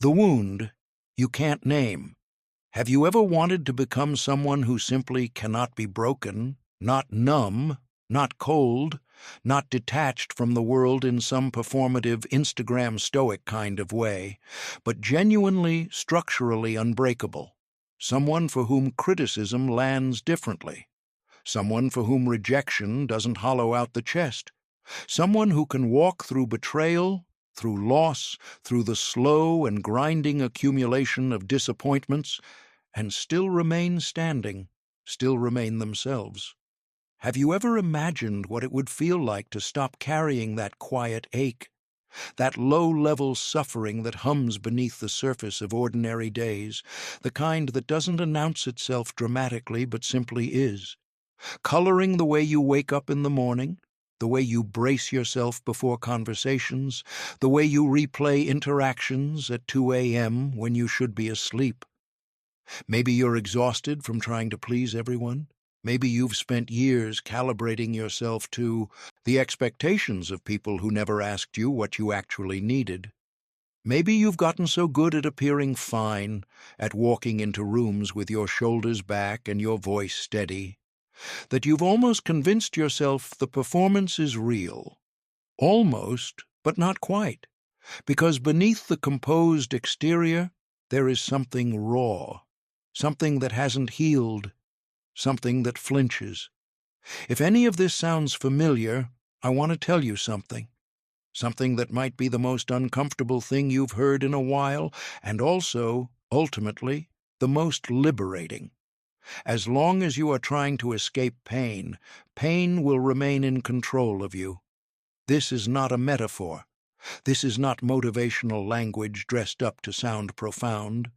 The wound you can't name. Have you ever wanted to become someone who simply cannot be broken, not numb, not cold, not detached from the world in some performative Instagram stoic kind of way, but genuinely, structurally unbreakable? Someone for whom criticism lands differently. Someone for whom rejection doesn't hollow out the chest. Someone who can walk through betrayal, through loss, through the slow and grinding accumulation of disappointments, and still remain standing, still remain themselves. Have you ever imagined what it would feel like to stop carrying that quiet ache, that low-level suffering that hums beneath the surface of ordinary days, the kind that doesn't announce itself dramatically but simply is, coloring the way you wake up in the morning, the way you brace yourself before conversations, the way you replay interactions at 2 a.m. when you should be asleep? Maybe you're exhausted from trying to please everyone. Maybe you've spent years calibrating yourself to the expectations of people who never asked you what you actually needed. Maybe you've gotten so good at appearing fine, at walking into rooms with your shoulders back and your voice steady, that you've almost convinced yourself the performance is real. Almost, but not quite, because beneath the composed exterior, there is something raw, something that hasn't healed, something that flinches. If any of this sounds familiar, I want to tell you something. Something that might be the most uncomfortable thing you've heard in a while, and also, ultimately, the most liberating. As long as you are trying to escape pain, pain will remain in control of you. This is not a metaphor. This is not motivational language dressed up to sound profound.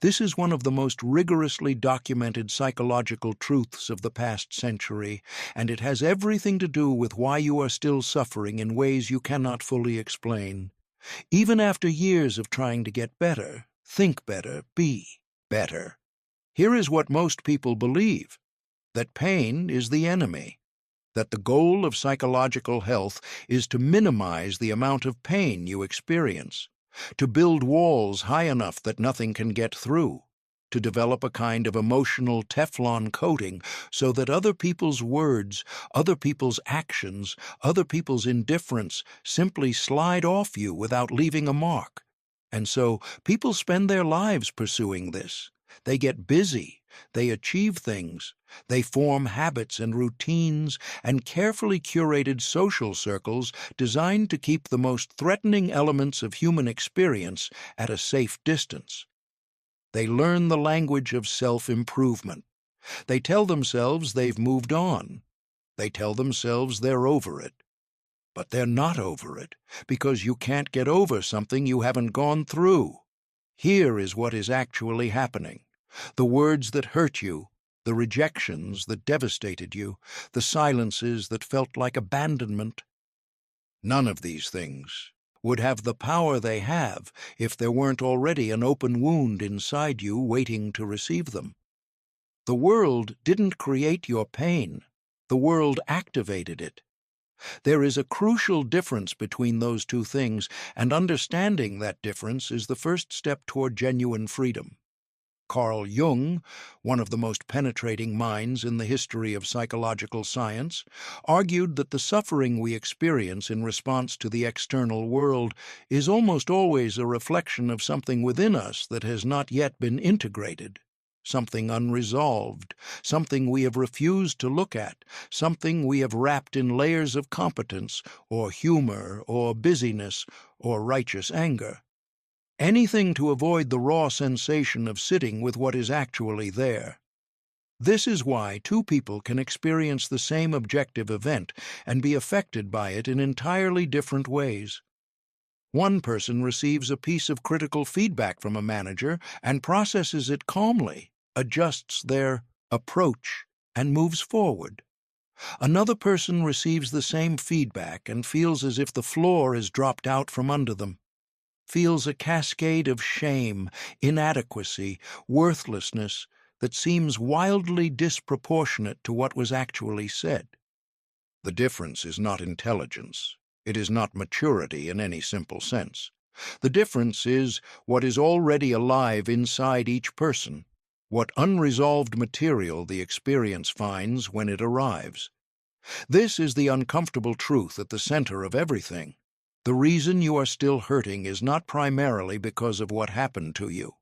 This is one of the most rigorously documented psychological truths of the past century, and it has everything to do with why you are still suffering in ways you cannot fully explain. Even after years of trying to get better, think better, be better. Here is what most people believe: that pain is the enemy, that the goal of psychological health is to minimize the amount of pain you experience, to build walls high enough that nothing can get through, to develop a kind of emotional Teflon coating so that other people's words, other people's actions, other people's indifference simply slide off you without leaving a mark. And so people spend their lives pursuing this. They get busy, they achieve things, they form habits and routines and carefully curated social circles designed to keep the most threatening elements of human experience at a safe distance. They learn the language of self-improvement. They tell themselves they've moved on. They tell themselves they're over it. But they're not over it, because you can't get over something you haven't gone through. Here is what is actually happening. The words that hurt you, the rejections that devastated you, the silences that felt like abandonment. None of these things would have the power they have if there weren't already an open wound inside you waiting to receive them. The world didn't create your pain. The world activated it. There is a crucial difference between those two things, and understanding that difference is the first step toward genuine freedom. Carl Jung, one of the most penetrating minds in the history of psychological science, argued that the suffering we experience in response to the external world is almost always a reflection of something within us that has not yet been integrated. Something unresolved, something we have refused to look at, something we have wrapped in layers of competence, or humor, or busyness, or righteous anger. Anything to avoid the raw sensation of sitting with what is actually there. This is why two people can experience the same objective event and be affected by it in entirely different ways. One person receives a piece of critical feedback from a manager and processes it calmly, adjusts their approach, and moves forward. Another person receives the same feedback and feels as if the floor has dropped out from under them, feels a cascade of shame, inadequacy, worthlessness that seems wildly disproportionate to what was actually said. The difference is not intelligence. It is not maturity in any simple sense. The difference is what is already alive inside each person, what unresolved material the experience finds when it arrives. This is the uncomfortable truth at the center of everything. The reason you are still hurting is not primarily because of what happened to you.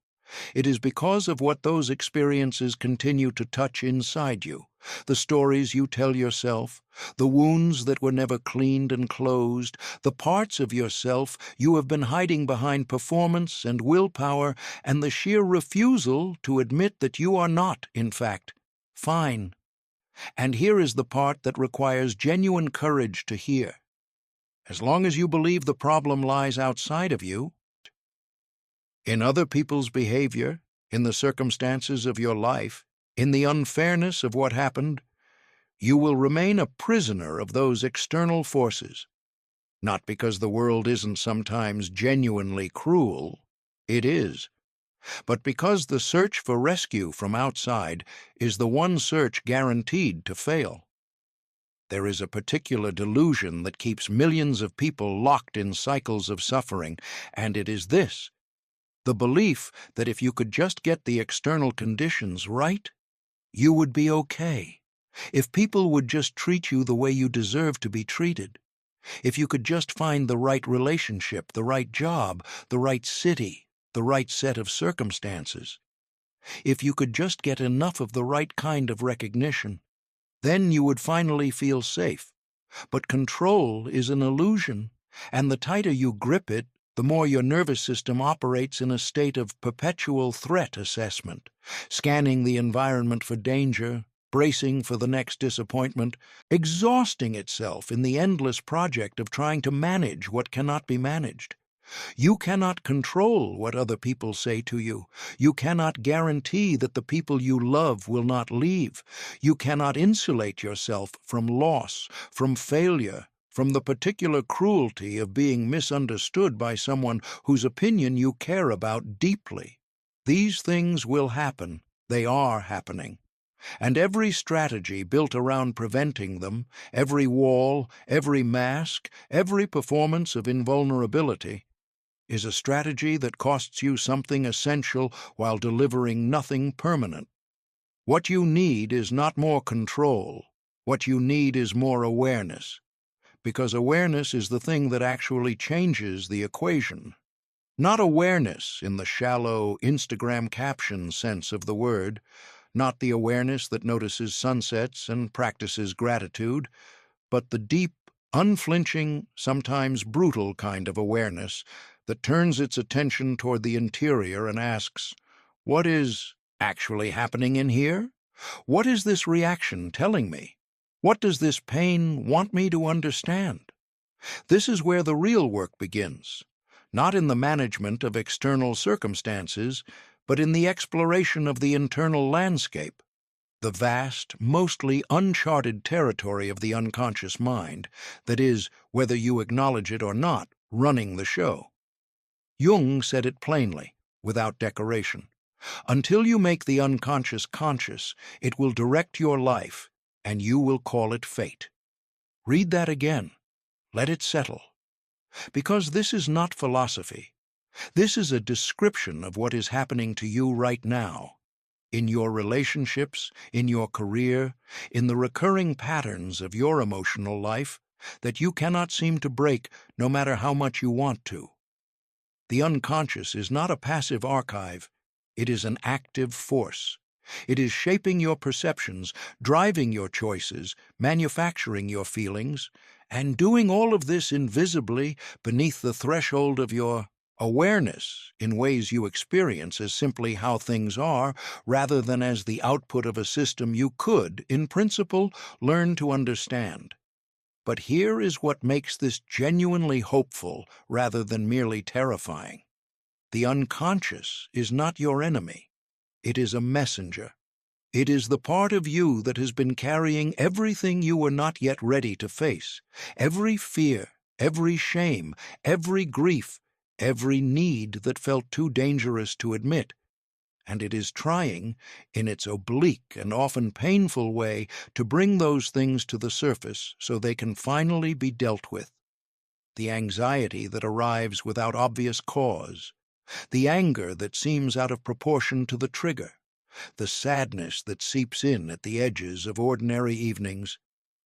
It is because of what those experiences continue to touch inside you, the stories you tell yourself, the wounds that were never cleaned and closed, the parts of yourself you have been hiding behind performance and willpower, and the sheer refusal to admit that you are not, in fact, fine. And here is the part that requires genuine courage to hear. As long as you believe the problem lies outside of you, in other people's behavior, in the circumstances of your life, in the unfairness of what happened, you will remain a prisoner of those external forces. Not because the world isn't sometimes genuinely cruel, it is, but because the search for rescue from outside is the one search guaranteed to fail. There is a particular delusion that keeps millions of people locked in cycles of suffering, and it is this: the belief that if you could just get the external conditions right, you would be okay. If people would just treat you the way you deserve to be treated. If you could just find the right relationship, the right job, the right city, the right set of circumstances. If you could just get enough of the right kind of recognition, then you would finally feel safe. But control is an illusion, and the tighter you grip it, the more your nervous system operates in a state of perpetual threat assessment, scanning the environment for danger, bracing for the next disappointment, exhausting itself in the endless project of trying to manage what cannot be managed. You cannot control what other people say to you. You cannot guarantee that the people you love will not leave. You cannot insulate yourself from loss, from failure, from the particular cruelty of being misunderstood by someone whose opinion you care about deeply. These things will happen. They are happening. And every strategy built around preventing them, every wall, every mask, every performance of invulnerability, is a strategy that costs you something essential while delivering nothing permanent. What you need is not more control. What you need is more awareness, because awareness is the thing that actually changes the equation. Not awareness in the shallow Instagram caption sense of the word, not the awareness that notices sunsets and practices gratitude, but the deep, unflinching, sometimes brutal kind of awareness that turns its attention toward the interior and asks, what is actually happening in here? What is this reaction telling me? What does this pain want me to understand? This is where the real work begins, not in the management of external circumstances, but in the exploration of the internal landscape, the vast, mostly uncharted territory of the unconscious mind, that is, whether you acknowledge it or not, running the show. Jung said it plainly, without decoration. Until you make the unconscious conscious, it will direct your life, and you will call it fate. Read that again. Let it settle. Because this is not philosophy. This is a description of what is happening to you right now, in your relationships, in your career, in the recurring patterns of your emotional life that you cannot seem to break no matter how much you want to. The unconscious is not a passive archive. It is an active force. It is shaping your perceptions, driving your choices, manufacturing your feelings, and doing all of this invisibly beneath the threshold of your awareness in ways you experience as simply how things are, rather than as the output of a system you could, in principle, learn to understand. But here is what makes this genuinely hopeful rather than merely terrifying. The unconscious is not your enemy. It is a messenger. It is the part of you that has been carrying everything you were not yet ready to face, every fear, every shame, every grief, every need that felt too dangerous to admit. And it is trying, in its oblique and often painful way, to bring those things to the surface so they can finally be dealt with. the anxiety that arrives without obvious cause, the anger that seems out of proportion to the trigger, the sadness that seeps in at the edges of ordinary evenings.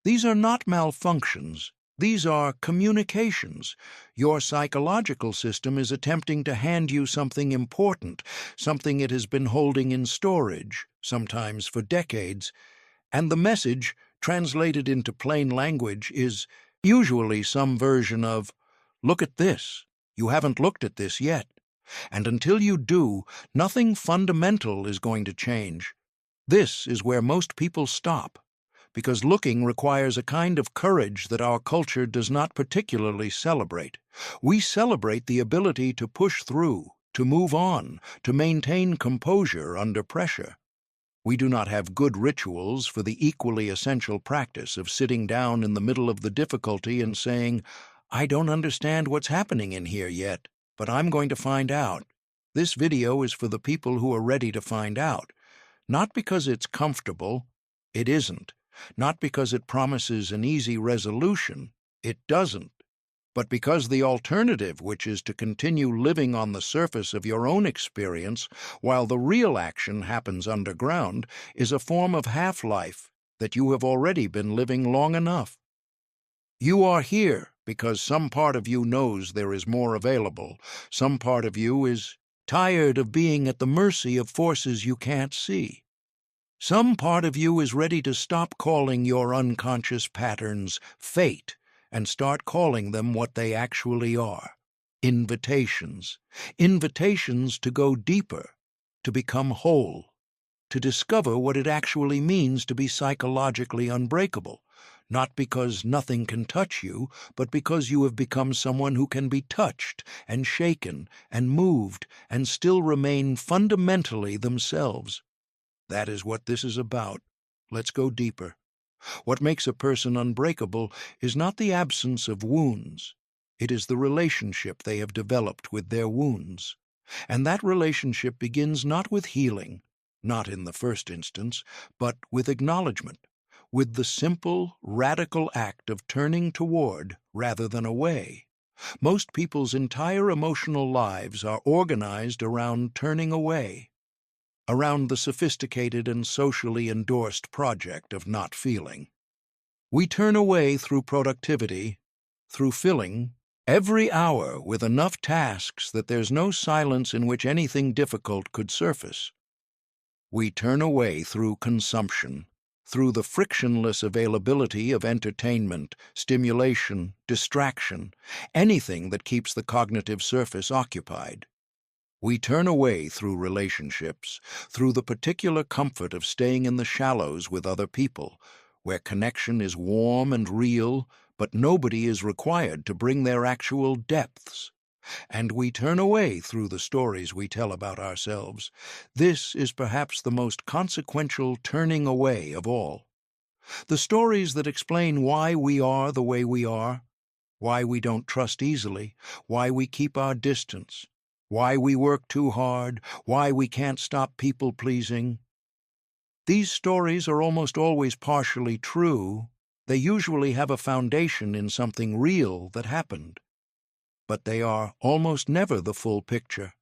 These are not malfunctions. These are communications. Your psychological system is attempting to hand you something important, something it has been holding in storage, sometimes for decades, and the message, translated into plain language, is usually some version of, "Look at this. You haven't looked at this yet. And until you do, nothing fundamental is going to change." This is where most people stop, because looking requires a kind of courage that our culture does not particularly celebrate. We celebrate the ability to push through, to move on, to maintain composure under pressure. We do not have good rituals for the equally essential practice of sitting down in the middle of the difficulty and saying, "I don't understand what's happening in here yet, but I'm going to find out." This video is for the people who are ready to find out. Not because it's comfortable. It isn't. Not because it promises an easy resolution. It doesn't. But because the alternative, which is to continue living on the surface of your own experience while the real action happens underground, is a form of half-life that you have already been living long enough. You are here because some part of you knows there is more available. Some part of you is tired of being at the mercy of forces you can't see. Some part of you is ready to stop calling your unconscious patterns fate and start calling them what they actually are: invitations. Invitations to go deeper, to become whole, to discover what it actually means to be psychologically unbreakable, not because nothing can touch you, but because you have become someone who can be touched and shaken and moved and still remain fundamentally themselves. That is what this is about. Let's go deeper. What makes a person unbreakable is not the absence of wounds. It is the relationship they have developed with their wounds. And that relationship begins not with healing, not in the first instance, but with acknowledgement, with the simple, radical act of turning toward rather than away. Most people's entire emotional lives are organized around turning away, around the sophisticated and socially endorsed project of not feeling. We turn away through productivity, through filling every hour with enough tasks that there's no silence in which anything difficult could surface. We turn away through consumption, through the frictionless availability of entertainment, stimulation, distraction, anything that keeps the cognitive surface occupied. We turn away through relationships, through the particular comfort of staying in the shallows with other people, where connection is warm and real, but nobody is required to bring their actual depths. And we turn away through the stories we tell about ourselves. This is perhaps the most consequential turning away of all. The stories that explain why we are the way we are, why we don't trust easily, why we keep our distance, why we work too hard, why we can't stop people-pleasing. These stories are almost always partially true. They usually have a foundation in something real that happened. But they are almost never the full picture,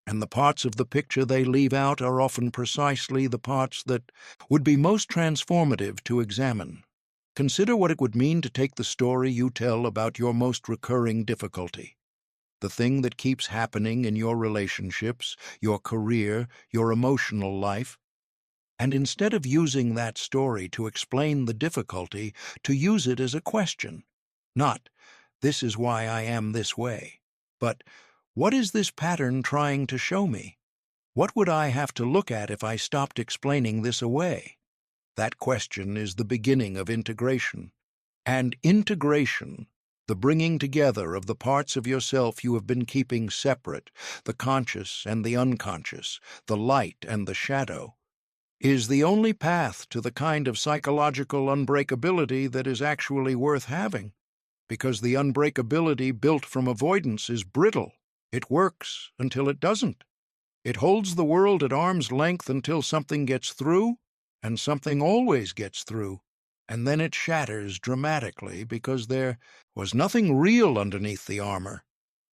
and the parts of the picture they leave out are often precisely the parts that would be most transformative to examine. Consider what it would mean to take the story you tell about your most recurring difficulty, the thing that keeps happening in your relationships, your career, your emotional life, and instead of using that story to explain the difficulty, to use it as a question. Not, "This is why I am this way," but, "What is this pattern trying to show me? What would I have to look at if I stopped explaining this away?" That question is the beginning of integration. And integration, the bringing together of the parts of yourself you have been keeping separate, the conscious and the unconscious, the light and the shadow, is the only path to the kind of psychological unbreakability that is actually worth having. Because the unbreakability built from avoidance is brittle. It works until it doesn't. It holds the world at arm's length until something gets through, and something always gets through. and then it shatters dramatically because there was nothing real underneath the armor.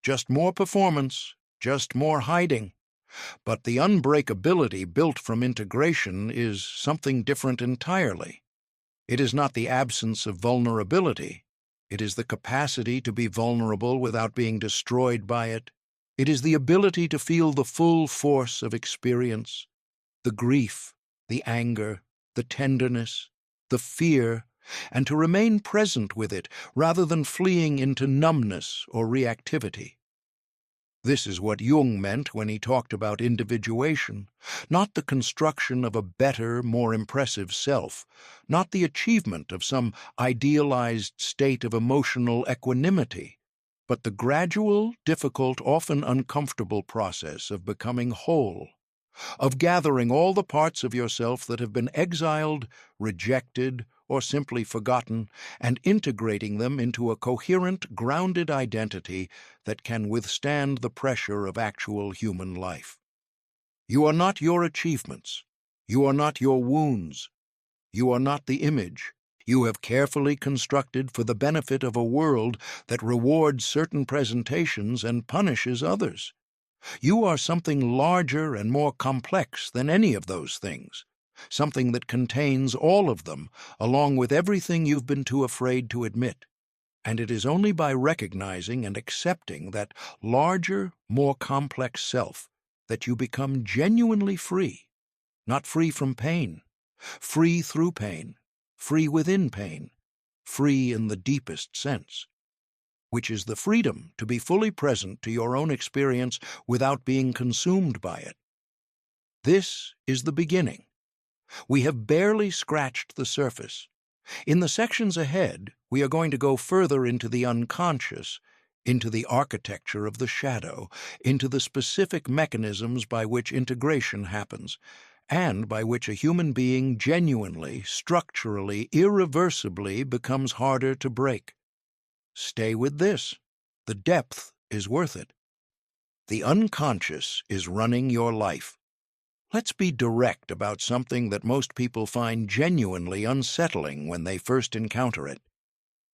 Just more performance, just more hiding. But the unbreakability built from integration is something different entirely. It is not the absence of vulnerability. It is the capacity to be vulnerable without being destroyed by it. It is the ability to feel the full force of experience, the grief, the anger, the tenderness, the fear, and to remain present with it rather than fleeing into numbness or reactivity. This is what Jung meant when he talked about individuation, not the construction of a better, more impressive self, not the achievement of some idealized state of emotional equanimity, but the gradual, difficult, often uncomfortable process of becoming whole, of gathering all the parts of yourself that have been exiled, rejected, or simply forgotten, and integrating them into a coherent, grounded identity that can withstand the pressure of actual human life. You are not your achievements. You are not your wounds. You are not the image you have carefully constructed for the benefit of a world that rewards certain presentations and punishes others. You are something larger and more complex than any of those things, something that contains all of them, along with everything you've been too afraid to admit. And it is only by recognizing and accepting that larger, more complex self that you become genuinely free, not free from pain, free through pain, free within pain, free in the deepest sense, which is the freedom to be fully present to your own experience without being consumed by it. This is the beginning. We have barely scratched the surface. In the sections ahead, we are going to go further into the unconscious, into the architecture of the shadow, into the specific mechanisms by which integration happens, and by which a human being genuinely, structurally, irreversibly becomes harder to break. Stay with this. The depth is worth it. The unconscious is running your life. Let's be direct about something that most people find genuinely unsettling when they first encounter it.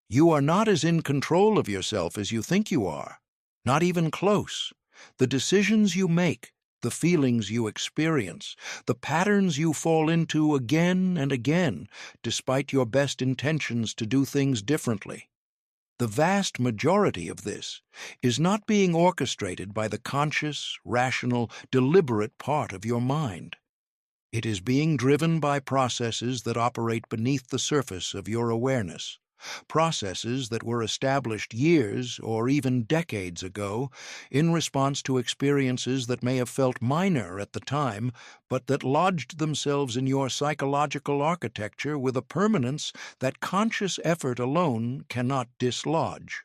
You are not as in control of yourself as you think you are, not even close. The decisions you make, the feelings you experience, the patterns you fall into again and again, despite your best intentions to do things differently. The vast majority of this is not being orchestrated by the conscious, rational, deliberate part of your mind. It is being driven by processes that operate beneath the surface of your awareness, processes that were established years or even decades ago in response to experiences that may have felt minor at the time, but that lodged themselves in your psychological architecture with a permanence that conscious effort alone cannot dislodge.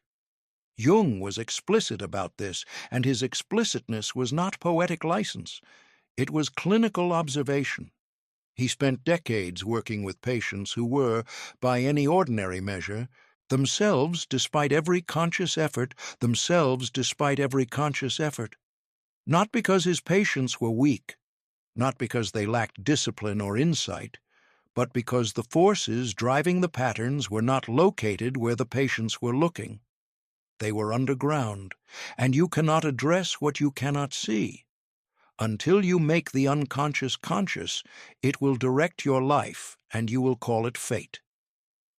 Jung was explicit about this, and his explicitness was not poetic license. It was clinical observation. He spent decades working with patients who were, by any ordinary measure, themselves despite every conscious effort, not because his patients were weak, not because they lacked discipline or insight, but because the forces driving the patterns were not located where the patients were looking. They were underground, and you cannot address what you cannot see. Until you make the unconscious conscious, it will direct your life, and you will call it fate.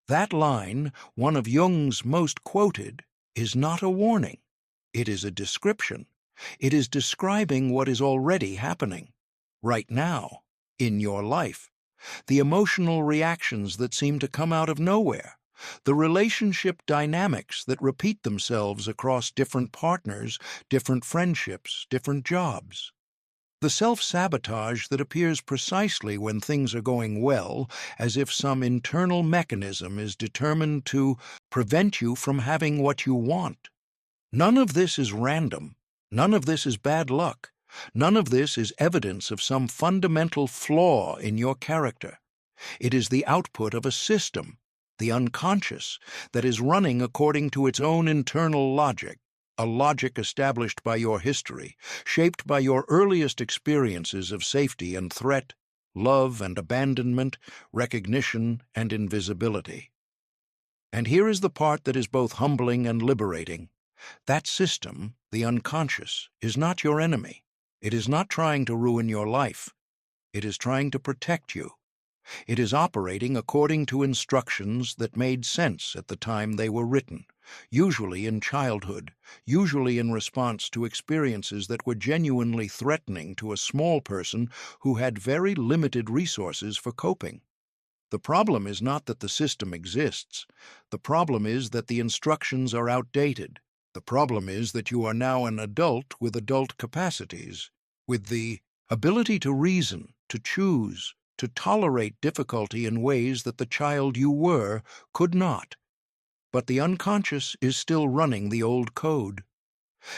That line, one of Jung's most quoted, is not a warning. It is a description. It is describing what is already happening, right now, in your life. The emotional reactions that seem to come out of nowhere, the relationship dynamics that repeat themselves across different partners, different friendships, different jobs. The self-sabotage that appears precisely when things are going well, as if some internal mechanism is determined to prevent you from having what you want. None of this is random. None of this is bad luck. None of this is evidence of some fundamental flaw in your character. It is the output of a system, the unconscious, that is running according to its own internal logic. A logic established by your history, shaped by your earliest experiences of safety and threat, love and abandonment, recognition and invisibility. And here is the part that is both humbling and liberating. That system, the unconscious, is not your enemy. It is not trying to ruin your life. It is trying to protect you. It is operating according to instructions that made sense at the time they were written, usually in childhood, usually in response to experiences that were genuinely threatening to a small person who had very limited resources for coping. The problem is not that the system exists. The problem is that the instructions are outdated. The problem is that you are now an adult with adult capacities, with the ability to reason, to choose, to tolerate difficulty in ways that the child you were could not. But the unconscious is still running the old code,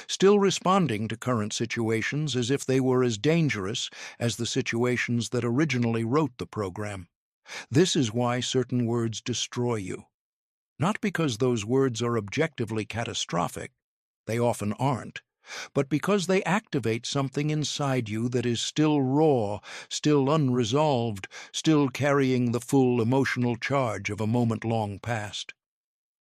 still responding to current situations as if they were as dangerous as the situations that originally wrote the program. This is why certain words destroy you. Not because those words are objectively catastrophic, they often aren't, but because they activate something inside you that is still raw, still unresolved, still carrying the full emotional charge of a moment long past.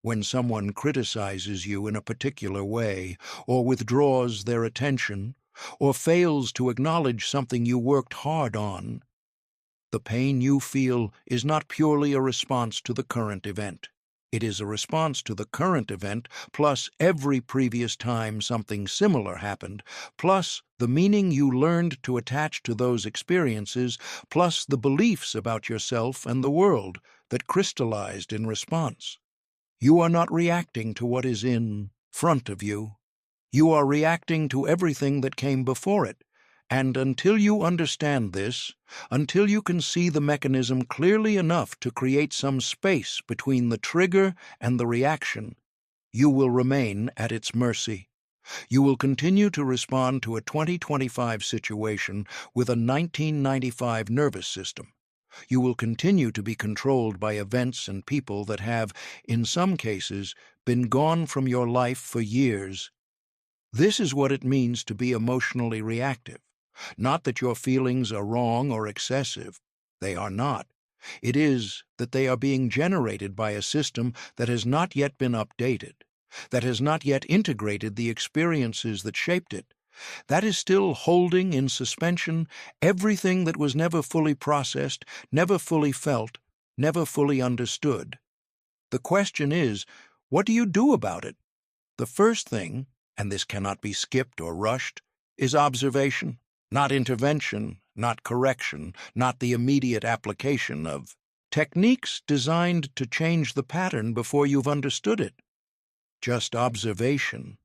When someone criticizes you in a particular way, or withdraws their attention, or fails to acknowledge something you worked hard on, the pain you feel is not purely a response to the current event. It is a response to the current event, plus every previous time something similar happened, plus the meaning you learned to attach to those experiences, plus the beliefs about yourself and the world that crystallized in response. You are not reacting to what is in front of you. You are reacting to everything that came before it. And until you understand this, until you can see the mechanism clearly enough to create some space between the trigger and the reaction, you will remain at its mercy. You will continue to respond to a 2025 situation with a 1995 nervous system. You will continue to be controlled by events and people that have, in some cases, been gone from your life for years. This is what it means to be emotionally reactive. Not that your feelings are wrong or excessive. They are not. It is that they are being generated by a system that has not yet been updated, that has not yet integrated the experiences that shaped it, that is still holding in suspension everything that was never fully processed, never fully felt, never fully understood. The question is, what do you do about it? The first thing, and this cannot be skipped or rushed, is observation. Not intervention, not correction, not the immediate application of techniques designed to change the pattern before you've understood it. Just observation.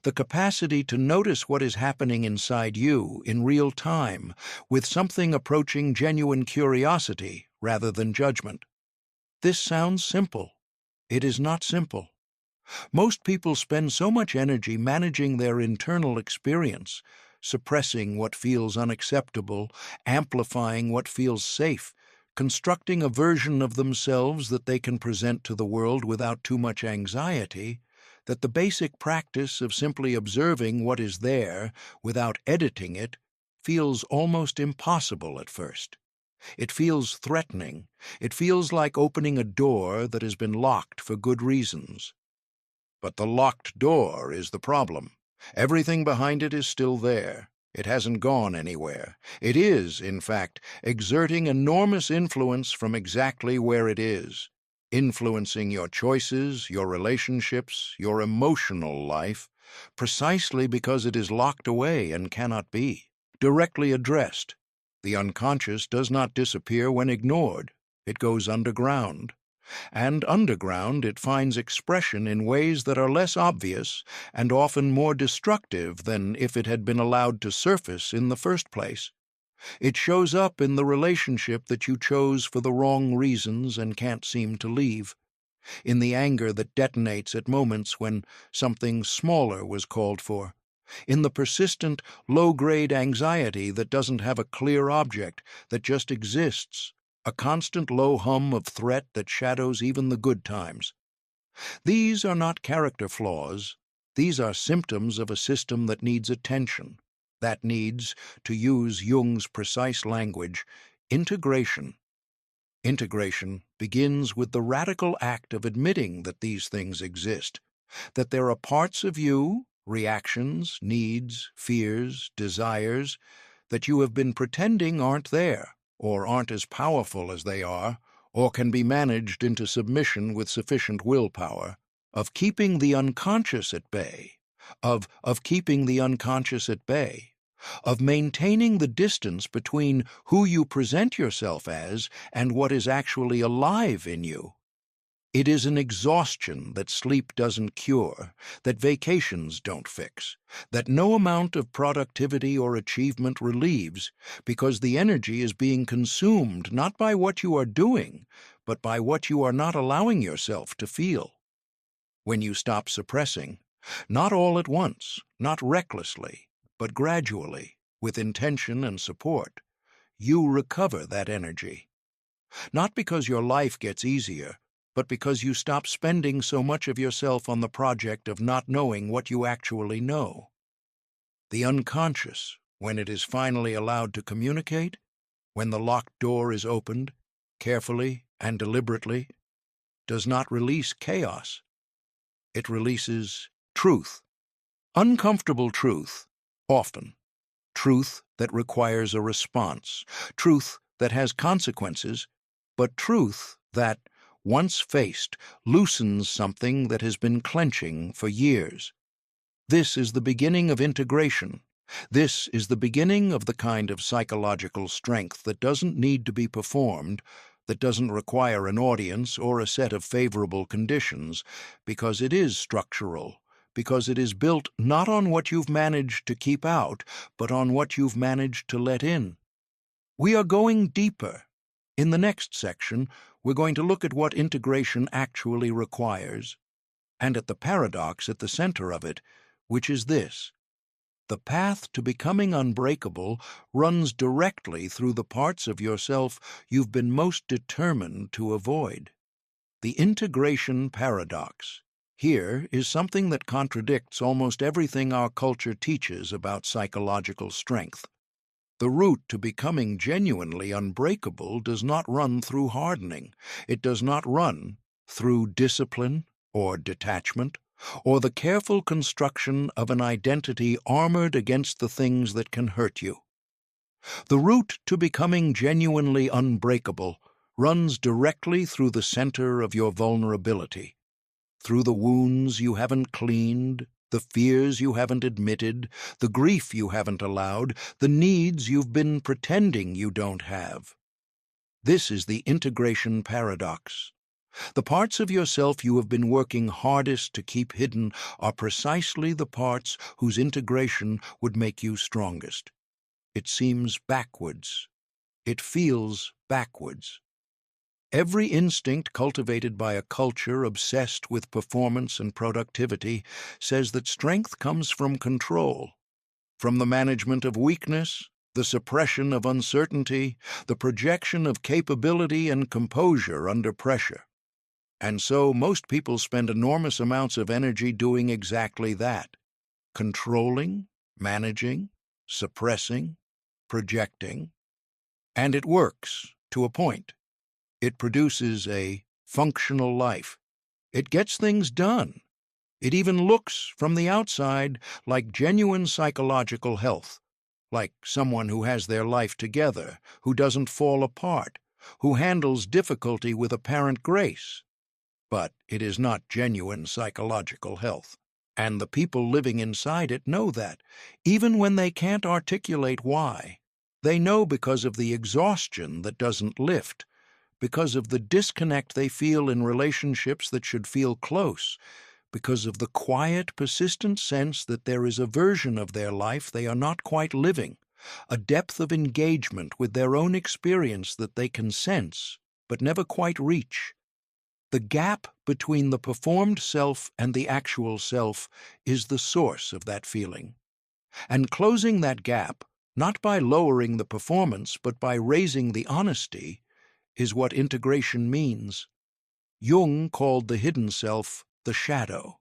The capacity to notice what is happening inside you in real time, with something approaching genuine curiosity rather than judgment. This sounds simple. It is not simple. Most people spend so much energy managing their internal experience, suppressing what feels unacceptable, amplifying what feels safe, constructing a version of themselves that they can present to the world without too much anxiety, that the basic practice of simply observing what is there without editing it feels almost impossible at first. It feels threatening. It feels like opening a door that has been locked for good reasons. But the locked door is the problem. Everything behind it is still there. It hasn't gone anywhere. It is, in fact, exerting enormous influence from exactly where it is, influencing your choices, your relationships, your emotional life, precisely because it is locked away and cannot be directly addressed. The unconscious does not disappear when ignored. It goes underground. And underground it finds expression in ways that are less obvious and often more destructive than if it had been allowed to surface in the first place. It shows up in the relationship that you chose for the wrong reasons and can't seem to leave, in the anger that detonates at moments when something smaller was called for, in the persistent, low-grade anxiety that doesn't have a clear object, that just exists, a constant low hum of threat that shadows even the good times. These are not character flaws. These are symptoms of a system that needs attention, that needs, to use Jung's precise language, Integration. Integration begins with the radical act of admitting that these things exist, that there are parts of you, reactions, needs, fears, desires, that you have been pretending aren't there, or aren't as powerful as they are, or can be managed into submission with sufficient willpower, of keeping the unconscious at bay, of keeping the unconscious at bay, of maintaining the distance between who you present yourself as and what is actually alive in you. It is an exhaustion that sleep doesn't cure, that vacations don't fix, that no amount of productivity or achievement relieves, because the energy is being consumed not by what you are doing, but by what you are not allowing yourself to feel. When you stop suppressing, not all at once, not recklessly, but gradually, with intention and support, you recover that energy. Not because your life gets easier, but because you stop spending so much of yourself on the project of not knowing what you actually know. The unconscious, when it is finally allowed to communicate, when the locked door is opened, carefully and deliberately, does not release chaos. It releases truth. Uncomfortable truth, often. Truth that requires a response. Truth that has consequences, but truth that, once faced, loosens something that has been clenching for years. This is the beginning of integration. This is the beginning of the kind of psychological strength that doesn't need to be performed, that doesn't require an audience or a set of favorable conditions, because it is structural, because it is built not on what you've managed to keep out, but on what you've managed to let in. We are going deeper. In the next section, we're going to look at what integration actually requires, and at the paradox at the center of it, which is this: the path to becoming unbreakable runs directly through the parts of yourself you've been most determined to avoid. The integration paradox. Here is something that contradicts almost everything our culture teaches about psychological strength. The route to becoming genuinely unbreakable does not run through hardening. It does not run through discipline or detachment, or the careful construction of an identity armored against the things that can hurt you. The route to becoming genuinely unbreakable runs directly through the center of your vulnerability, through the wounds you haven't cleaned, the fears you haven't admitted, the grief you haven't allowed, the needs you've been pretending you don't have. This is the integration paradox. The parts of yourself you have been working hardest to keep hidden are precisely the parts whose integration would make you strongest. It seems backwards. It feels backwards. Every instinct cultivated by a culture obsessed with performance and productivity says that strength comes from control, from the management of weakness, the suppression of uncertainty, the projection of capability and composure under pressure. And so most people spend enormous amounts of energy doing exactly that: controlling, managing, suppressing, projecting. And it works, to a point. It produces a functional life. It gets things done. It even looks, from the outside, like genuine psychological health, like someone who has their life together, who doesn't fall apart, who handles difficulty with apparent grace. But it is not genuine psychological health. And the people living inside it know that, even when they can't articulate why. They know because of the exhaustion that doesn't lift, because of the disconnect they feel in relationships that should feel close, because of the quiet, persistent sense that there is a version of their life they are not quite living, a depth of engagement with their own experience that they can sense, but never quite reach. The gap between the performed self and the actual self is the source of that feeling. And closing that gap, not by lowering the performance but by raising the honesty, is what integration means. Jung called the hidden self the shadow,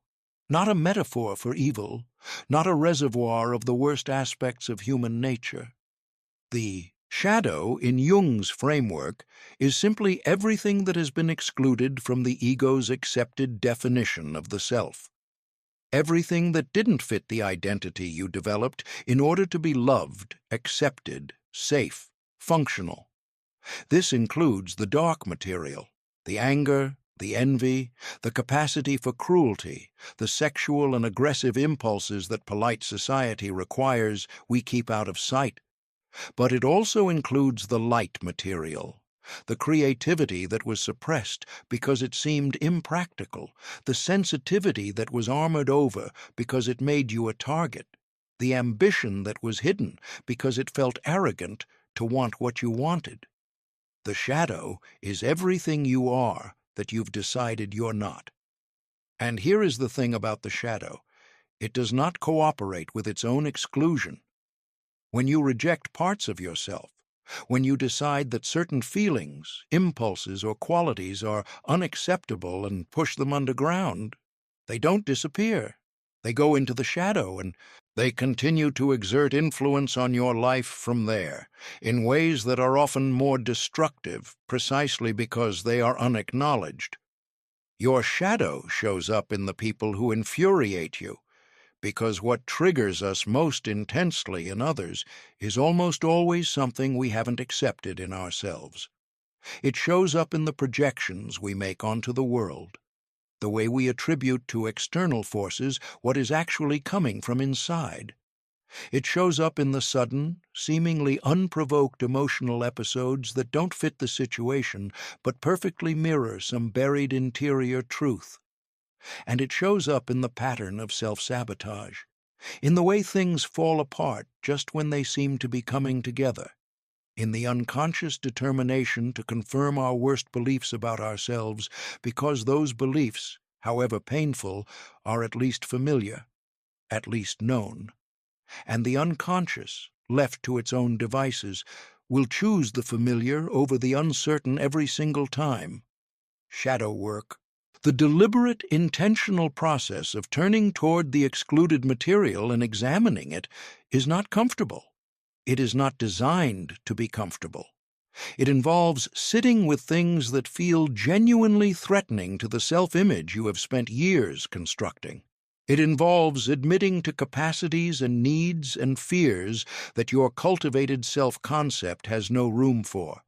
not a metaphor for evil, not a reservoir of the worst aspects of human nature. The Shadow, in Jung's framework, is simply everything that has been excluded from the ego's accepted definition of the self. Everything that didn't fit the identity you developed in order to be loved, accepted, safe, functional. This includes the dark material, the anger, the envy, the capacity for cruelty, the sexual and aggressive impulses that polite society requires we keep out of sight. But it also includes the light material, the creativity that was suppressed because it seemed impractical, the sensitivity that was armored over because it made you a target, the ambition that was hidden because it felt arrogant to want what you wanted. The shadow is everything you are that you've decided you're not. And here is the thing about the shadow. It does not cooperate with its own exclusion. When you reject parts of yourself, when you decide that certain feelings, impulses, or qualities are unacceptable and push them underground, they don't disappear. They go into the shadow, and they continue to exert influence on your life from there, in ways that are often more destructive, precisely because they are unacknowledged. Your shadow shows up in the people who infuriate you, because what triggers us most intensely in others is almost always something we haven't accepted in ourselves. It shows up in the projections we make onto the world, the way we attribute to external forces what is actually coming from inside. It shows up in the sudden, seemingly unprovoked emotional episodes that don't fit the situation but perfectly mirror some buried interior truth. And it shows up in the pattern of self-sabotage, in the way things fall apart just when they seem to be coming together, in the unconscious determination to confirm our worst beliefs about ourselves because those beliefs, however painful, are at least familiar, at least known. And the unconscious, left to its own devices, will choose the familiar over the uncertain every single time. Shadow work. The deliberate, intentional process of turning toward the excluded material and examining it is not comfortable. It is not designed to be comfortable. It involves sitting with things that feel genuinely threatening to the self-image you have spent years constructing. It involves admitting to capacities and needs and fears that your cultivated self-concept has no room for.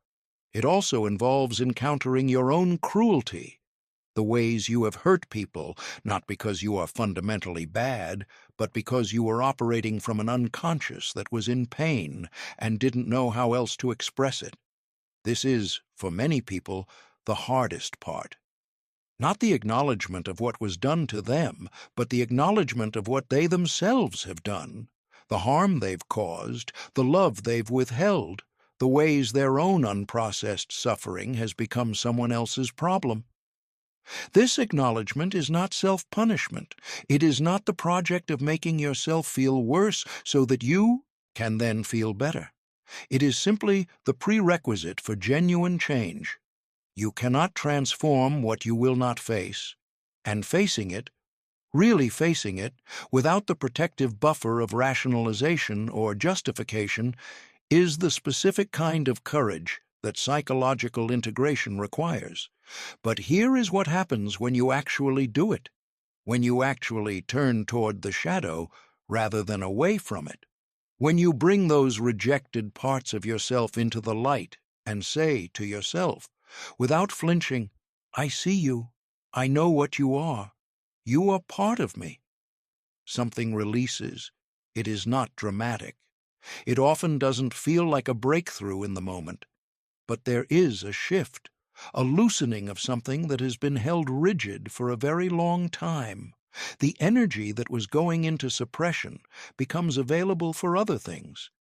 It also involves encountering your own cruelty, the ways you have hurt people, not because you are fundamentally bad, but because you were operating from an unconscious that was in pain and didn't know how else to express it. This is, for many people, the hardest part. Not the acknowledgement of what was done to them, but the acknowledgement of what they themselves have done, the harm they've caused, the love they've withheld, the ways their own unprocessed suffering has become someone else's problem. This acknowledgement is not self-punishment. It is not the project of making yourself feel worse so that you can then feel better. It is simply the prerequisite for genuine change. You cannot transform what you will not face, and facing it, really facing it, without the protective buffer of rationalization or justification, is the specific kind of courage that psychological integration requires. But here is what happens when you actually do it, when you actually turn toward the shadow rather than away from it, when you bring those rejected parts of yourself into the light and say to yourself, without flinching, "I see you. I know what you are. You are part of me." Something releases. It is not dramatic. It often doesn't feel like a breakthrough in the moment, but there is a shift, a loosening of something that has been held rigid for a very long time. The energy that was going into suppression becomes available for other things.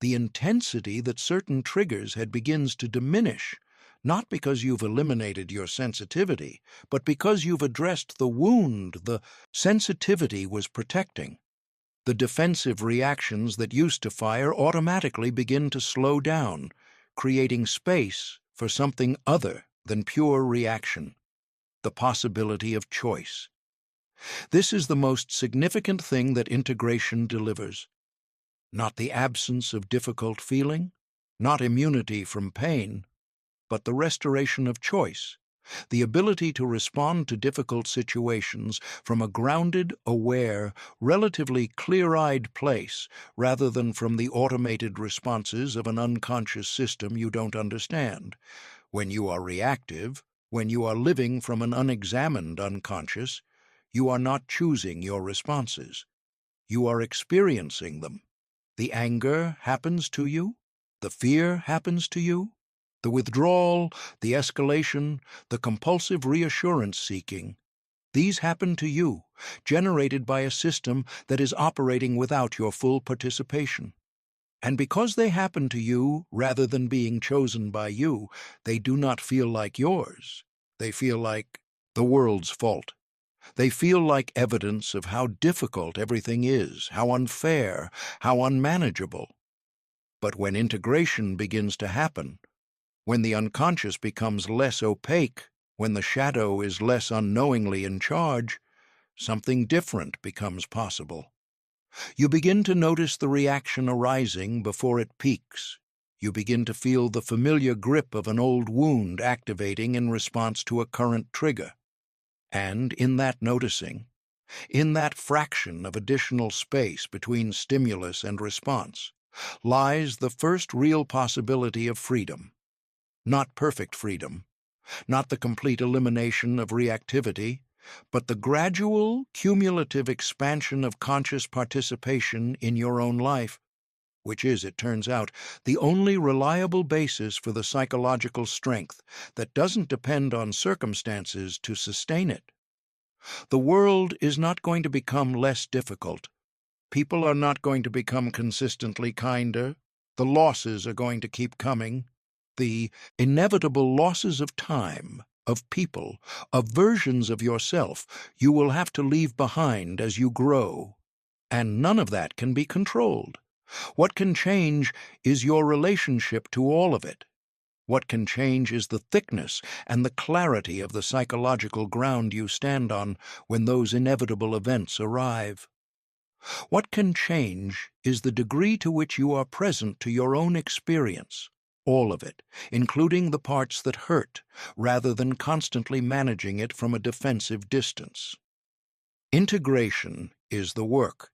The intensity that certain triggers had begins to diminish, not because you've eliminated your sensitivity, but because you've addressed the wound the sensitivity was protecting. The defensive reactions that used to fire automatically begin to slow down, creating space for something other than pure reaction, the possibility of choice. This is the most significant thing that integration delivers. Not the absence of difficult feeling, not immunity from pain, but the restoration of choice, the ability to respond to difficult situations from a grounded, aware, relatively clear-eyed place rather than from the automated responses of an unconscious system you don't understand. When you are reactive, when you are living from an unexamined unconscious, you are not choosing your responses. You are experiencing them. The anger happens to you. The fear happens to you. The withdrawal, the escalation, the compulsive reassurance-seeking. These happen to you, generated by a system that is operating without your full participation. And because they happen to you rather than being chosen by you, they do not feel like yours. They feel like the world's fault. They feel like evidence of how difficult everything is, how unfair, how unmanageable. But when integration begins to happen, when the unconscious becomes less opaque, when the shadow is less unknowingly in charge, something different becomes possible. You begin to notice the reaction arising before it peaks. You begin to feel the familiar grip of an old wound activating in response to a current trigger. And in that noticing, in that fraction of additional space between stimulus and response, lies the first real possibility of freedom. Not perfect freedom, not the complete elimination of reactivity, but the gradual, cumulative expansion of conscious participation in your own life, which is, it turns out, the only reliable basis for the psychological strength that doesn't depend on circumstances to sustain it. The world is not going to become less difficult. People are not going to become consistently kinder. The losses are going to keep coming. The inevitable losses of time, of people, of versions of yourself you will have to leave behind as you grow. And none of that can be controlled. What can change is your relationship to all of it. What can change is the thickness and the clarity of the psychological ground you stand on when those inevitable events arrive. What can change is the degree to which you are present to your own experience, all of it, including the parts that hurt, rather than constantly managing it from a defensive distance. Integration is the work.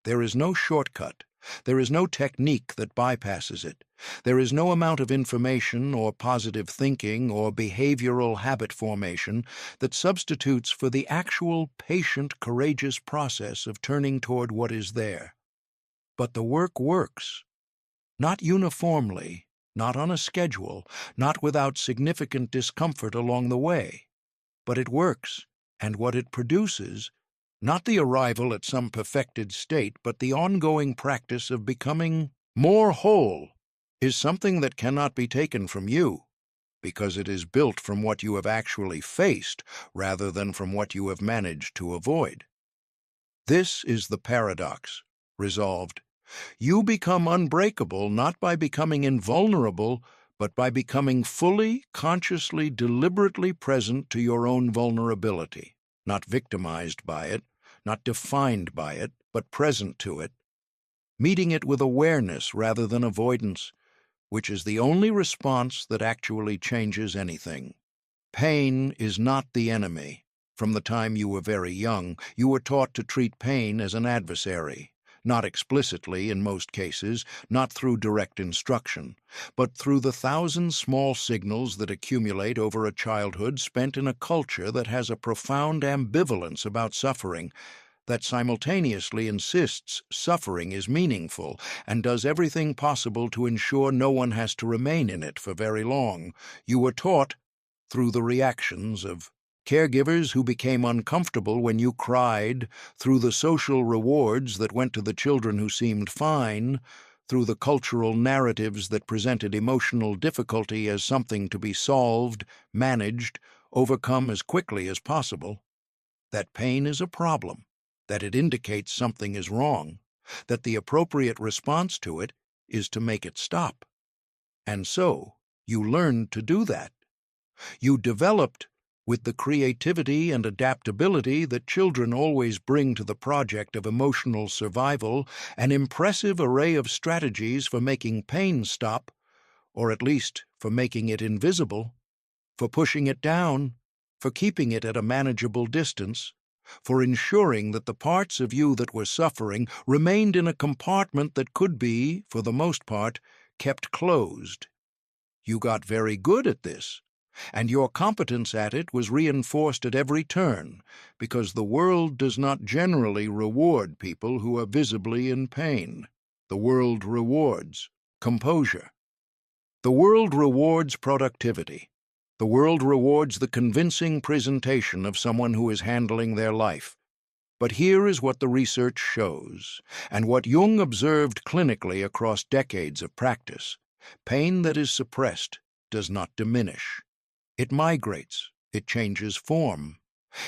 There is no shortcut. There is no technique that bypasses it. There is no amount of information or positive thinking or behavioral habit formation that substitutes for the actual patient, courageous process of turning toward what is there. But the work works. Not uniformly, not on a schedule, not without significant discomfort along the way. But it works, and what it produces, not the arrival at some perfected state, but the ongoing practice of becoming more whole, is something that cannot be taken from you, because it is built from what you have actually faced rather than from what you have managed to avoid. This is the paradox, resolved. You become unbreakable not by becoming invulnerable, but by becoming fully, consciously, deliberately present to your own vulnerability, not victimized by it, not defined by it, but present to it, meeting it with awareness rather than avoidance, which is the only response that actually changes anything. Pain is not the enemy. From the time you were very young, you were taught to treat pain as an adversary, not explicitly in most cases, not through direct instruction, but through the thousand small signals that accumulate over a childhood spent in a culture that has a profound ambivalence about suffering, that simultaneously insists suffering is meaningful and does everything possible to ensure no one has to remain in it for very long. You were taught, through the reactions of caregivers who became uncomfortable when you cried, through the social rewards that went to the children who seemed fine, through the cultural narratives that presented emotional difficulty as something to be solved, managed, overcome as quickly as possible, that pain is a problem, that it indicates something is wrong, that the appropriate response to it is to make it stop. And so, you learned to do that. You developed, with the creativity and adaptability that children always bring to the project of emotional survival, an impressive array of strategies for making pain stop, or at least for making it invisible, for pushing it down, for keeping it at a manageable distance, for ensuring that the parts of you that were suffering remained in a compartment that could be, for the most part, kept closed. You got very good at this, and your competence at it was reinforced at every turn, because the world does not generally reward people who are visibly in pain. The world rewards composure. The world rewards productivity. The world rewards the convincing presentation of someone who is handling their life. But here is what the research shows, and what Jung observed clinically across decades of practice. Pain that is suppressed does not diminish. It migrates, it changes form.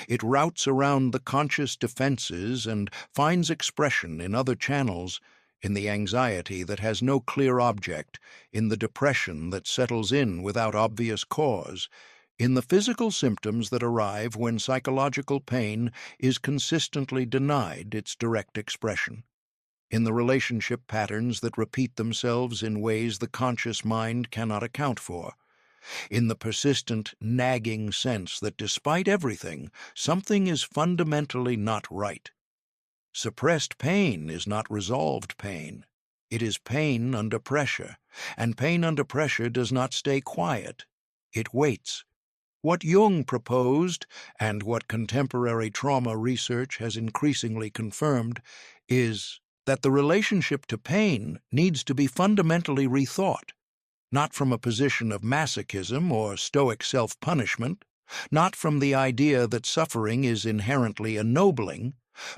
It routes around the conscious defenses and finds expression in other channels, in the anxiety that has no clear object, in the depression that settles in without obvious cause, in the physical symptoms that arrive when psychological pain is consistently denied its direct expression, in the relationship patterns that repeat themselves in ways the conscious mind cannot account for, in the persistent, nagging sense that despite everything, something is fundamentally not right. Suppressed pain is not resolved pain. It is pain under pressure, and pain under pressure does not stay quiet. It waits. What Jung proposed, and what contemporary trauma research has increasingly confirmed, is that the relationship to pain needs to be fundamentally rethought, not from a position of masochism or stoic self-punishment, not from the idea that suffering is inherently ennobling,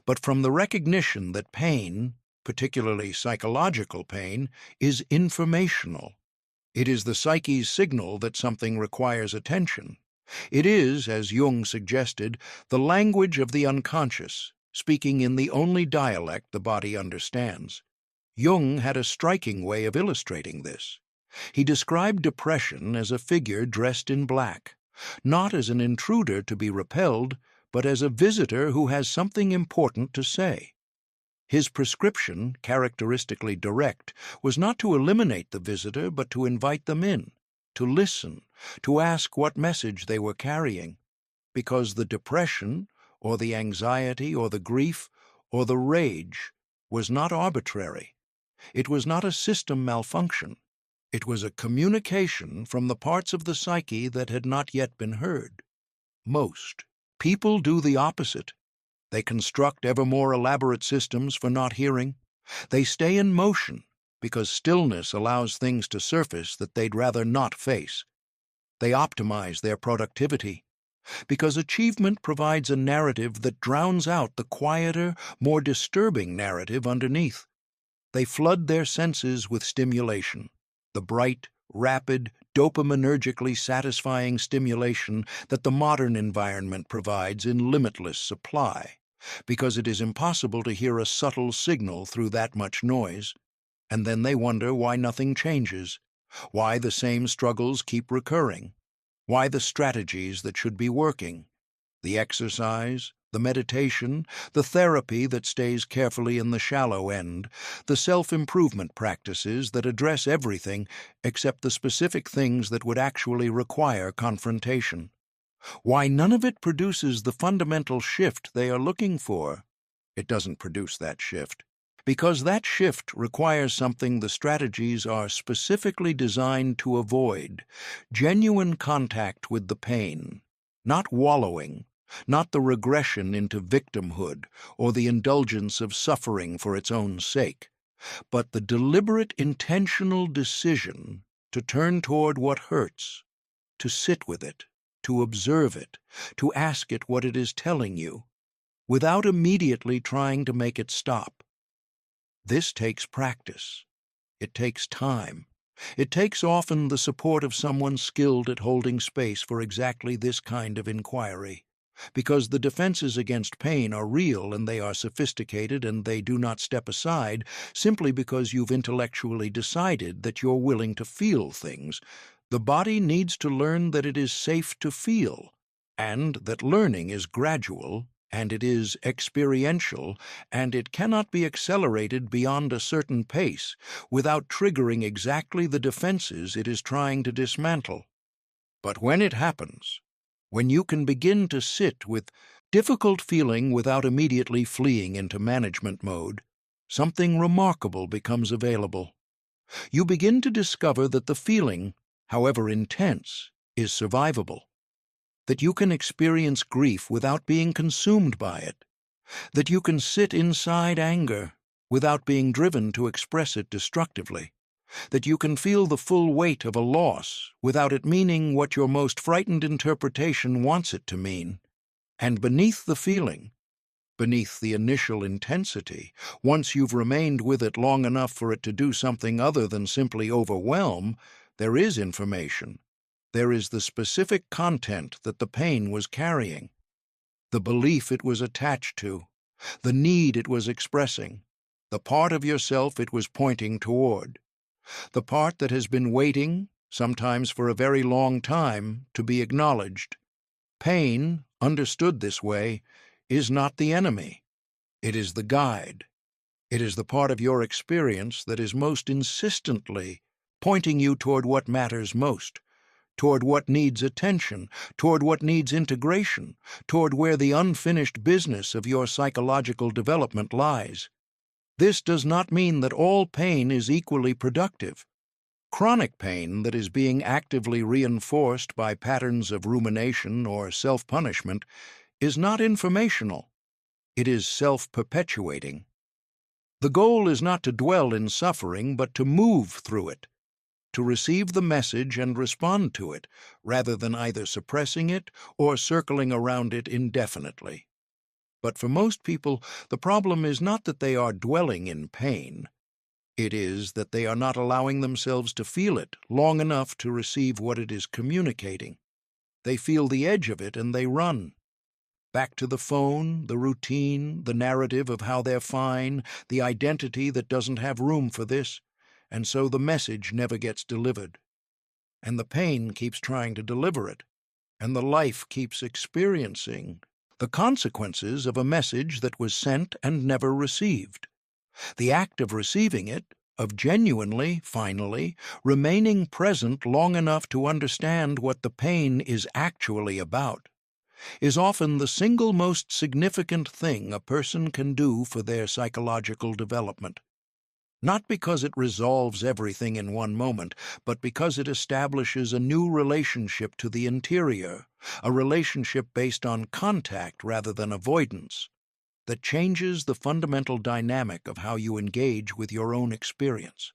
but from the recognition that pain, particularly psychological pain, is informational. It is the psyche's signal that something requires attention. It is, as Jung suggested, the language of the unconscious, speaking in the only dialect the body understands. Jung had a striking way of illustrating this. He described depression as a figure dressed in black, not as an intruder to be repelled, but as a visitor who has something important to say. His prescription, characteristically direct, was not to eliminate the visitor, but to invite them in, to listen, to ask what message they were carrying, because the depression, or the anxiety, or the grief, or the rage was not arbitrary. It was not a system malfunction. It was a communication from the parts of the psyche that had not yet been heard. Most people do the opposite. They construct ever more elaborate systems for not hearing. They stay in motion because stillness allows things to surface that they'd rather not face. They optimize their productivity because achievement provides a narrative that drowns out the quieter, more disturbing narrative underneath. They flood their senses with stimulation, the bright, rapid, dopaminergically satisfying stimulation that the modern environment provides in limitless supply, because it is impossible to hear a subtle signal through that much noise. And then they wonder why nothing changes, why the same struggles keep recurring, why the strategies that should be working, the exercise, the meditation, the therapy that stays carefully in the shallow end, the self-improvement practices that address everything except the specific things that would actually require confrontation. Why none of it produces the fundamental shift they are looking for. It doesn't produce that shift, because that shift requires something the strategies are specifically designed to avoid: genuine contact with the pain, not wallowing, not the regression into victimhood or the indulgence of suffering for its own sake, but the deliberate, intentional decision to turn toward what hurts, to sit with it, to observe it, to ask it what it is telling you, without immediately trying to make it stop. This takes practice. It takes time. It takes often the support of someone skilled at holding space for exactly this kind of inquiry, because the defenses against pain are real and they are sophisticated and they do not step aside simply because you've intellectually decided that you're willing to feel things. The body needs to learn that it is safe to feel, and that learning is gradual and it is experiential, and it cannot be accelerated beyond a certain pace without triggering exactly the defenses it is trying to dismantle. But when it happens, when you can begin to sit with difficult feeling without immediately fleeing into management mode, something remarkable becomes available. You begin to discover that the feeling, however intense, is survivable, that you can experience grief without being consumed by it, that you can sit inside anger without being driven to express it destructively, that you can feel the full weight of a loss without it meaning what your most frightened interpretation wants it to mean. And beneath the feeling, beneath the initial intensity, once you've remained with it long enough for it to do something other than simply overwhelm, there is information. There is the specific content that the pain was carrying, the belief it was attached to, the need it was expressing, the part of yourself it was pointing toward, the part that has been waiting, sometimes for a very long time, to be acknowledged. Pain, understood this way, is not the enemy. It is the guide. It is the part of your experience that is most insistently pointing you toward what matters most, toward what needs attention, toward what needs integration, toward where the unfinished business of your psychological development lies. This does not mean that all pain is equally productive. Chronic pain that is being actively reinforced by patterns of rumination or self-punishment is not informational. It is self-perpetuating. The goal is not to dwell in suffering, but to move through it, to receive the message and respond to it, rather than either suppressing it or circling around it indefinitely. But for most people, the problem is not that they are dwelling in pain. It is that they are not allowing themselves to feel it long enough to receive what it is communicating. They feel the edge of it and they run. Back to the phone, the routine, the narrative of how they're fine, the identity that doesn't have room for this, and so the message never gets delivered. And the pain keeps trying to deliver it, and the life keeps experiencing the consequences of a message that was sent and never received. The act of receiving it, of genuinely, finally, remaining present long enough to understand what the pain is actually about, is often the single most significant thing a person can do for their psychological development. Not because it resolves everything in one moment, but because it establishes a new relationship to the interior, a relationship based on contact rather than avoidance, that changes the fundamental dynamic of how you engage with your own experience.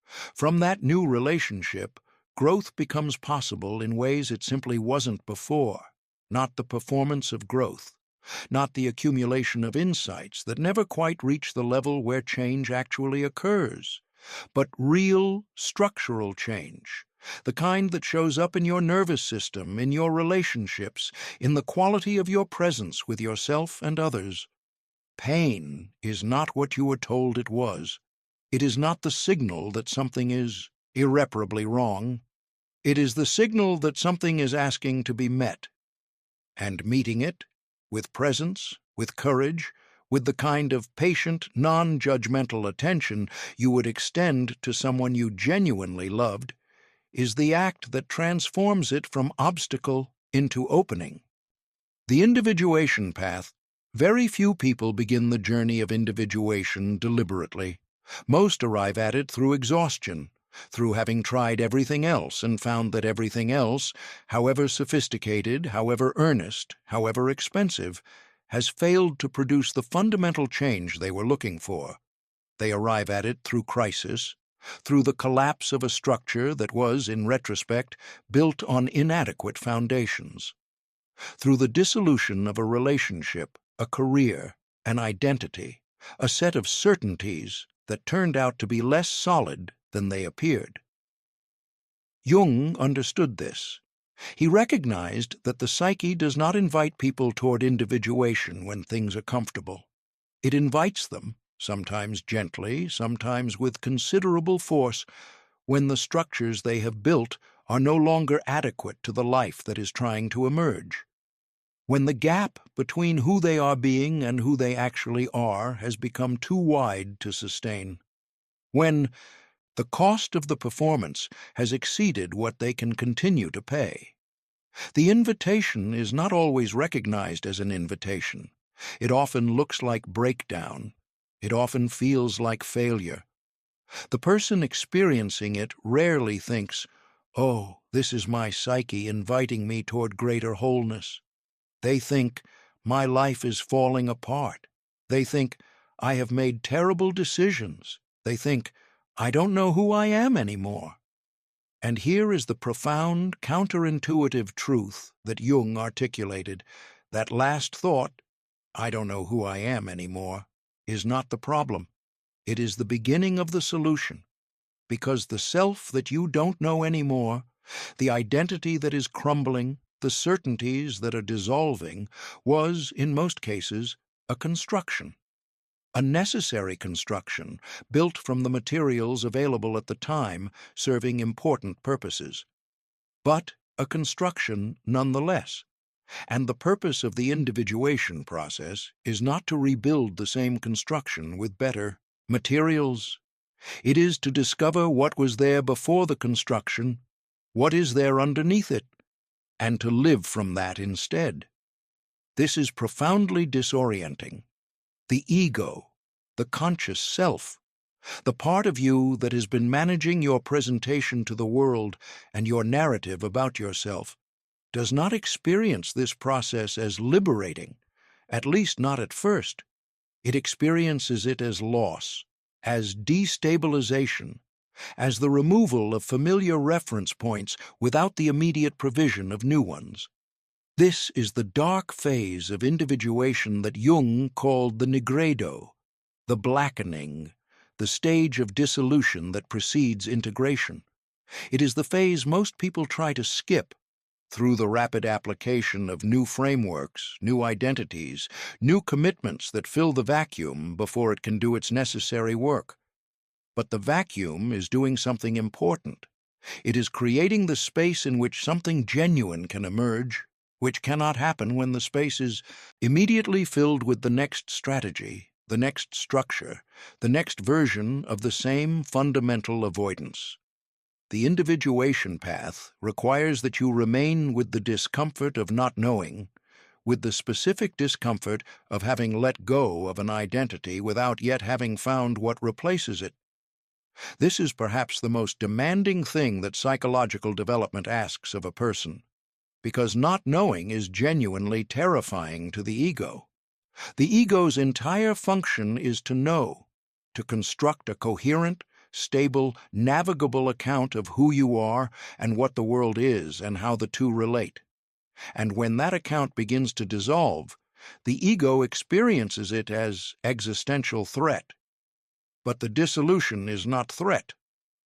From that new relationship, growth becomes possible in ways it simply wasn't before, not the performance of growth, not the accumulation of insights that never quite reach the level where change actually occurs, but real structural change, the kind that shows up in your nervous system, in your relationships, in the quality of your presence with yourself and others. Pain is not what you were told it was. It is not the signal that something is irreparably wrong. It is the signal that something is asking to be met. And meeting it, with presence, with courage, with the kind of patient, non-judgmental attention you would extend to someone you genuinely loved, is the act that transforms it from obstacle into opening. The individuation path. Very few people begin the journey of individuation deliberately. Most arrive at it through exhaustion, through having tried everything else and found that everything else, however sophisticated, however earnest, however expensive, has failed to produce the fundamental change they were looking for. They arrive at it through crisis, through the collapse of a structure that was, in retrospect, built on inadequate foundations, through the dissolution of a relationship, a career, an identity, a set of certainties that turned out to be less solid than they appeared. Jung understood this. He recognized that the psyche does not invite people toward individuation when things are comfortable. It invites them, sometimes gently, sometimes with considerable force, when the structures they have built are no longer adequate to the life that is trying to emerge. When the gap between who they are being and who they actually are has become too wide to sustain. When the cost of the performance has exceeded what they can continue to pay. The invitation is not always recognized as an invitation. It often looks like breakdown. It often feels like failure. The person experiencing it rarely thinks, "Oh, this is my psyche inviting me toward greater wholeness." They think, "My life is falling apart." They think, "I have made terrible decisions." They think, "I don't know who I am anymore." And here is the profound, counterintuitive truth that Jung articulated. That last thought, "I don't know who I am anymore," is not the problem. It is the beginning of the solution. Because the self that you don't know anymore, the identity that is crumbling, the certainties that are dissolving, was, in most cases, a construction. A necessary construction, built from the materials available at the time, serving important purposes. But a construction nonetheless. And the purpose of the individuation process is not to rebuild the same construction with better materials. It is to discover what was there before the construction, what is there underneath it, and to live from that instead. This is profoundly disorienting. The ego, the conscious self, the part of you that has been managing your presentation to the world and your narrative about yourself, does not experience this process as liberating, at least not at first. It experiences it as loss, as destabilization, as the removal of familiar reference points without the immediate provision of new ones. This is the dark phase of individuation that Jung called the nigredo, the blackening, the stage of dissolution that precedes integration. It is the phase most people try to skip through the rapid application of new frameworks, new identities, new commitments that fill the vacuum before it can do its necessary work. But the vacuum is doing something important. It is creating the space in which something genuine can emerge, which cannot happen when the space is immediately filled with the next strategy, the next structure, the next version of the same fundamental avoidance. The individuation path requires that you remain with the discomfort of not knowing, with the specific discomfort of having let go of an identity without yet having found what replaces it. This is perhaps the most demanding thing that psychological development asks of a person, because not knowing is genuinely terrifying to the ego. The ego's entire function is to know, to construct a coherent, stable, navigable account of who you are and what the world is and how the two relate. And when that account begins to dissolve, the ego experiences it as existential threat. But the dissolution is not threat.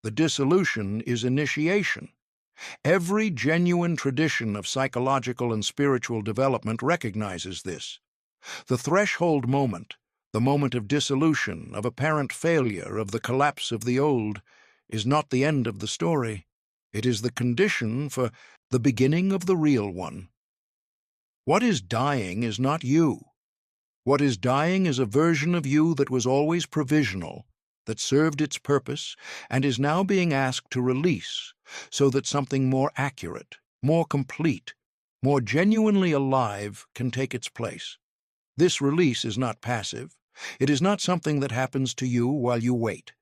The dissolution is initiation. Every genuine tradition of psychological and spiritual development recognizes this. The threshold moment, the moment of dissolution, of apparent failure, of the collapse of the old, is not the end of the story. It is the condition for the beginning of the real one. What is dying is not you. What is dying is a version of you that was always provisional, that served its purpose, and is now being asked to release, so that something more accurate, more complete, more genuinely alive can take its place. This release is not passive. It is not something that happens to you while you wait.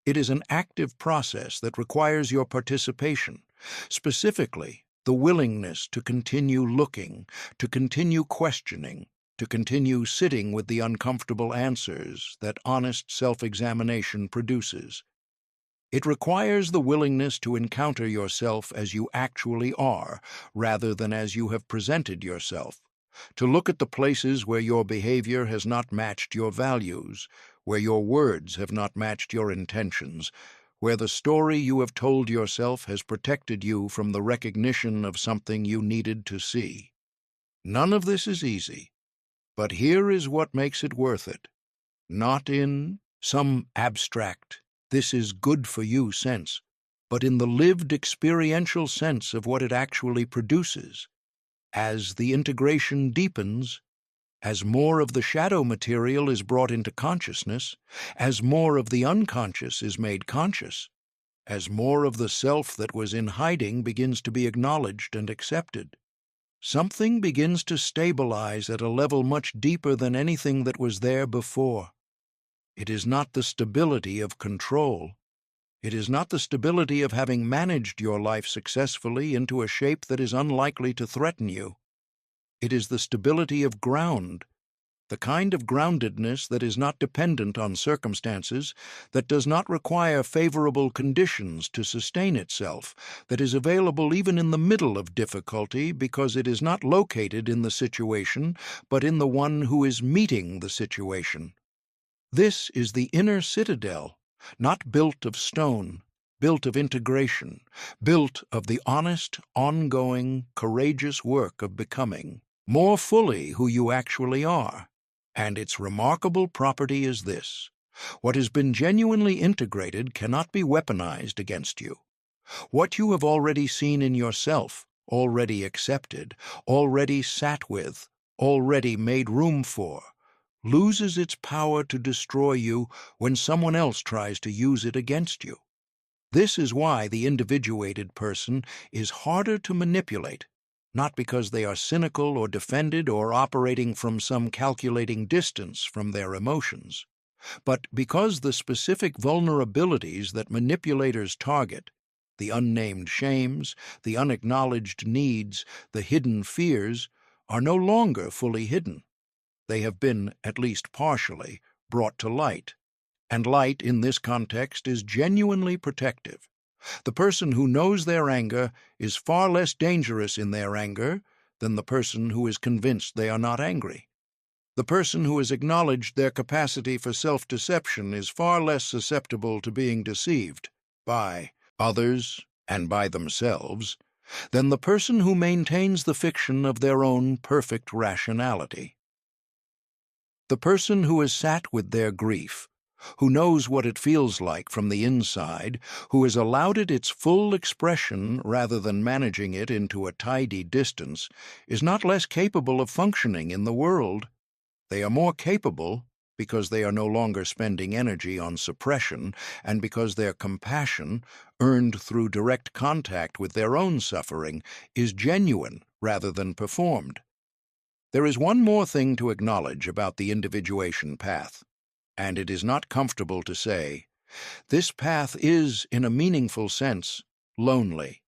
It is an active process that requires your participation, specifically the willingness to continue looking, to continue questioning, to continue sitting with the uncomfortable answers that honest self-examination produces. It requires the willingness to encounter yourself as you actually are, rather than as you have presented yourself, to look at the places where your behavior has not matched your values, where your words have not matched your intentions, where the story you have told yourself has protected you from the recognition of something you needed to see. None of this is easy, but here is what makes it worth it. Not in some abstract, "this is good for you" sense, but in the lived experiential sense of what it actually produces. As the integration deepens, as more of the shadow material is brought into consciousness, as more of the unconscious is made conscious, as more of the self that was in hiding begins to be acknowledged and accepted, something begins to stabilize at a level much deeper than anything that was there before. It is not the stability of control. It is not the stability of having managed your life successfully into a shape that is unlikely to threaten you. It is the stability of ground, the kind of groundedness that is not dependent on circumstances, that does not require favorable conditions to sustain itself, that is available even in the middle of difficulty because it is not located in the situation, but in the one who is meeting the situation. This is the inner citadel, not built of stone, built of integration, built of the honest, ongoing, courageous work of becoming more fully who you actually are. And its remarkable property is this: what has been genuinely integrated cannot be weaponized against you. What you have already seen in yourself, already accepted, already sat with, already made room for, loses its power to destroy you when someone else tries to use it against you. This is why the individuated person is harder to manipulate, not because they are cynical or defended or operating from some calculating distance from their emotions, but because the specific vulnerabilities that manipulators target, the unnamed shames, the unacknowledged needs, the hidden fears, are no longer fully hidden. They have been, at least partially, brought to light. And light, in this context, is genuinely protective. The person who knows their anger is far less dangerous in their anger than the person who is convinced they are not angry. The person who has acknowledged their capacity for self-deception is far less susceptible to being deceived by others and by themselves than the person who maintains the fiction of their own perfect rationality. The person who has sat with their grief, who knows what it feels like from the inside, who has allowed it its full expression rather than managing it into a tidy distance, is not less capable of functioning in the world. They are more capable because they are no longer spending energy on suppression and because their compassion, earned through direct contact with their own suffering, is genuine rather than performed. There is one more thing to acknowledge about the individuation path, and it is not comfortable to say. This path is, in a meaningful sense, lonely.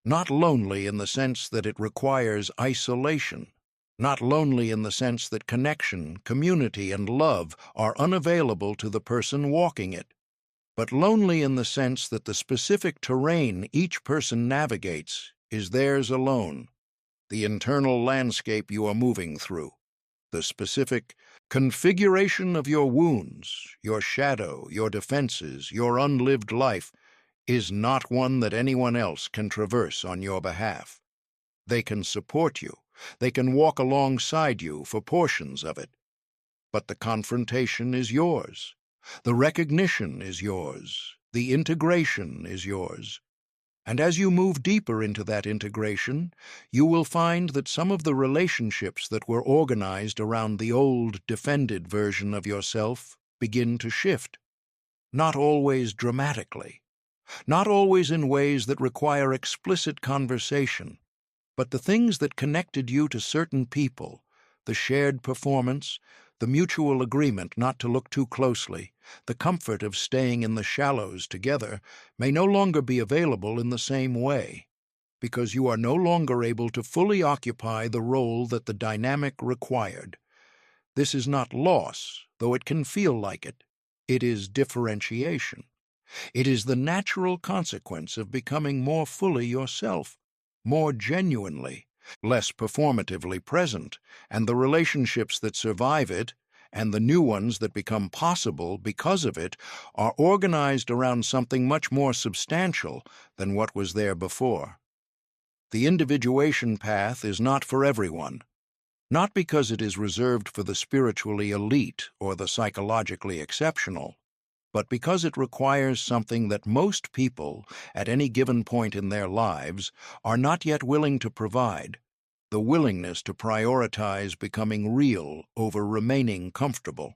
Not lonely in the sense that it requires isolation. Not lonely in the sense that connection, community, and love are unavailable to the person walking it, but lonely in the sense that the specific terrain each person navigates is theirs alone, the internal landscape you are moving through, the specific configuration of your wounds, your shadow, your defenses, your unlived life, is not one that anyone else can traverse on your behalf. They can support you, they can walk alongside you for portions of it, but the confrontation is yours, the recognition is yours, the integration is yours. And as you move deeper into that integration, you will find that some of the relationships that were organized around the old, defended version of yourself begin to shift. Not always dramatically, not always in ways that require explicit conversation, but the things that connected you to certain people, the shared performance, the mutual agreement not to look too closely, the comfort of staying in the shallows together, may no longer be available in the same way, because you are no longer able to fully occupy the role that the dynamic required. This is not loss, though it can feel like it. It is differentiation. It is the natural consequence of becoming more fully yourself, more genuinely, less performatively present, and the relationships that survive it, and the new ones that become possible because of it, are organized around something much more substantial than what was there before. The individuation path is not for everyone, not because it is reserved for the spiritually elite or the psychologically exceptional, but because it requires something that most people, at any given point in their lives, are not yet willing to provide: the willingness to prioritize becoming real over remaining comfortable.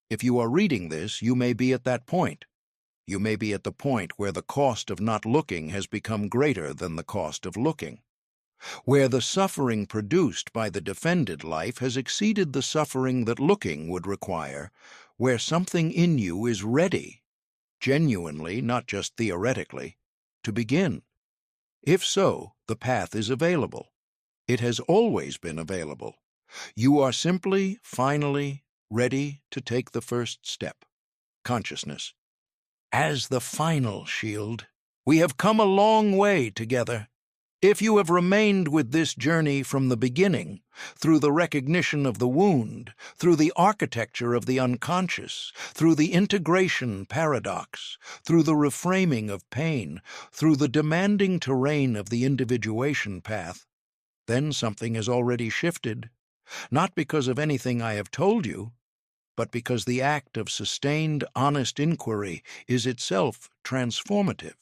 If you are reading this, you may be at that point. You may be at the point where the cost of not looking has become greater than the cost of looking, where the suffering produced by the defended life has exceeded the suffering that looking would require, where something in you is ready, genuinely, not just theoretically, to begin. If so, the path is available. It has always been available. You are simply, finally, ready to take the first step. Consciousness. As the final shield, we have come a long way together. If you have remained with this journey from the beginning, through the recognition of the wound, through the architecture of the unconscious, through the integration paradox, through the reframing of pain, through the demanding terrain of the individuation path, then something has already shifted, not because of anything I have told you, but because the act of sustained, honest inquiry is itself transformative,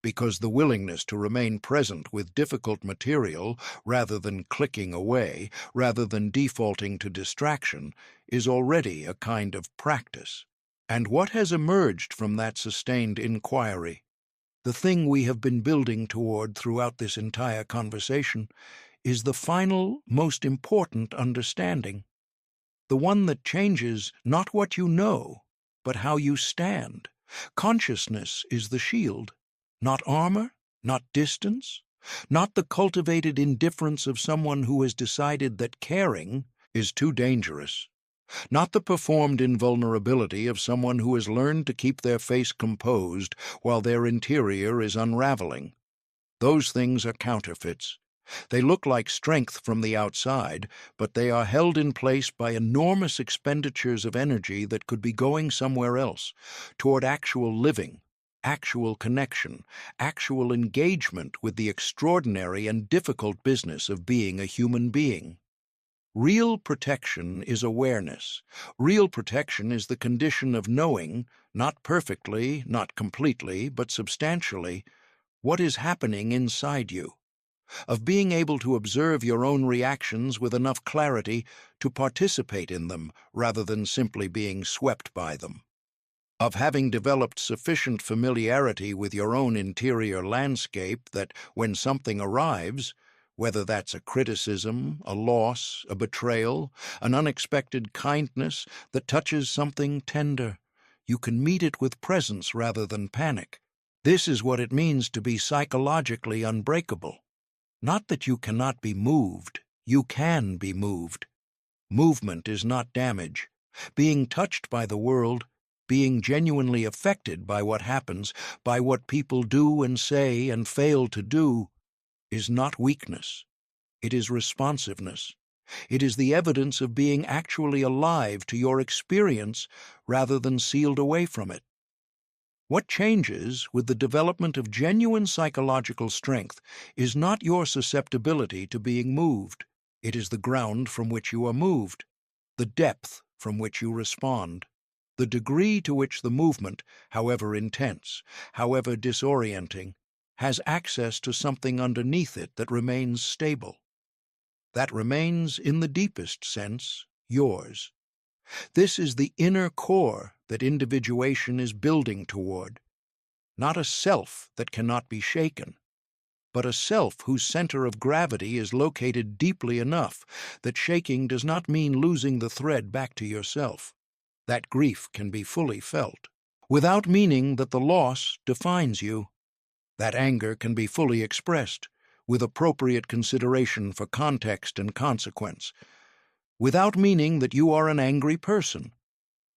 because the willingness to remain present with difficult material, rather than clicking away, rather than defaulting to distraction, is already a kind of practice. And what has emerged from that sustained inquiry, the thing we have been building toward throughout this entire conversation, is the final, most important understanding. The one that changes not what you know, but how you stand. Consciousness is the shield, not armor, not distance, not the cultivated indifference of someone who has decided that caring is too dangerous, not the performed invulnerability of someone who has learned to keep their face composed while their interior is unraveling. Those things are counterfeits. They look like strength from the outside, but they are held in place by enormous expenditures of energy that could be going somewhere else, toward actual living, actual connection, actual engagement with the extraordinary and difficult business of being a human being. Real protection is awareness. Real protection is the condition of knowing, not perfectly, not completely, but substantially, what is happening inside you, of being able to observe your own reactions with enough clarity to participate in them rather than simply being swept by them, of having developed sufficient familiarity with your own interior landscape that when something arrives, whether that's a criticism, a loss, a betrayal, an unexpected kindness that touches something tender, you can meet it with presence rather than panic. This is what it means to be psychologically unbreakable. Not that you cannot be moved, you can be moved. Movement is not damage. Being touched by the world, being genuinely affected by what happens, by what people do and say and fail to do, is not weakness. It is responsiveness. It is the evidence of being actually alive to your experience rather than sealed away from it. What changes with the development of genuine psychological strength is not your susceptibility to being moved. It is the ground from which you are moved, the depth from which you respond, the degree to which the movement, however intense, however disorienting, has access to something underneath it that remains stable. That remains, in the deepest sense, yours. This is the inner core that individuation is building toward, not a self that cannot be shaken, but a self whose center of gravity is located deeply enough that shaking does not mean losing the thread back to yourself. That grief can be fully felt, without meaning that the loss defines you. That anger can be fully expressed, with appropriate consideration for context and consequence, without meaning that you are an angry person.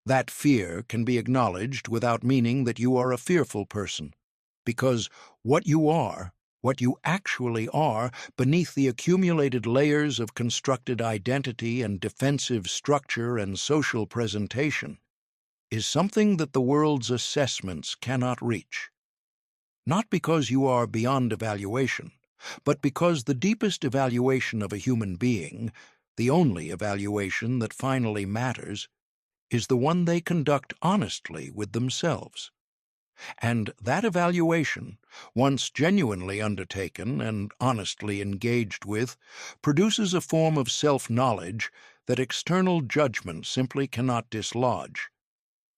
That fear can be acknowledged without meaning that you are a fearful person, because what you actually are, beneath the accumulated layers of constructed identity and defensive structure and social presentation, is something that the world's assessments cannot reach. Not because you are beyond evaluation, but because the deepest evaluation of a human being, the only evaluation that finally matters, is the one they conduct honestly with themselves. And that evaluation, once genuinely undertaken and honestly engaged with, produces a form of self-knowledge that external judgment simply cannot dislodge.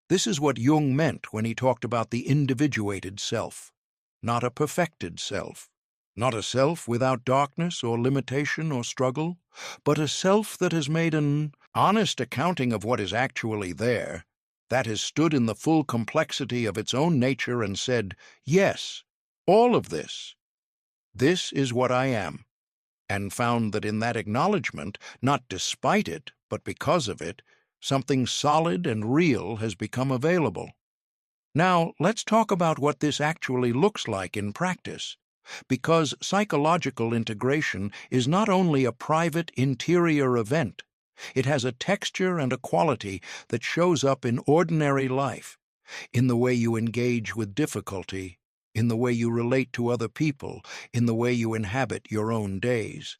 This is what Jung meant when he talked about the individuated self, not a perfected self, not a self without darkness or limitation or struggle, but a self that has made an honest accounting of what is actually there, that has stood in the full complexity of its own nature and said, yes, all of this is what I am, and found that in that acknowledgement, not despite it, but because of it, something solid and real has become available. Now, let's talk about what this actually looks like in practice, because psychological integration is not only a private interior event, it has a texture and a quality that shows up in ordinary life, in the way you engage with difficulty, in the way you relate to other people, in the way you inhabit your own days.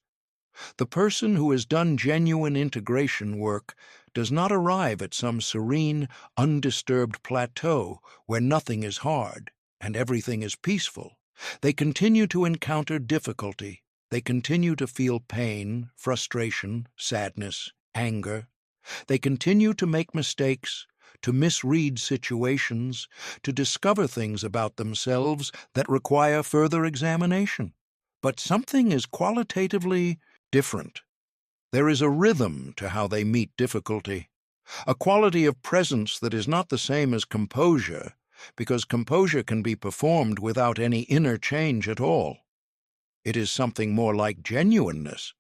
The person who has done genuine integration work does not arrive at some serene, undisturbed plateau where nothing is hard and everything is peaceful. They continue to encounter difficulty. They continue to feel pain, frustration, sadness, anger. They continue to make mistakes, to misread situations, to discover things about themselves that require further examination. But something is qualitatively different. There is a rhythm to how they meet difficulty, a quality of presence that is not the same as composure, because composure can be performed without any inner change at all. It is something more like genuineness,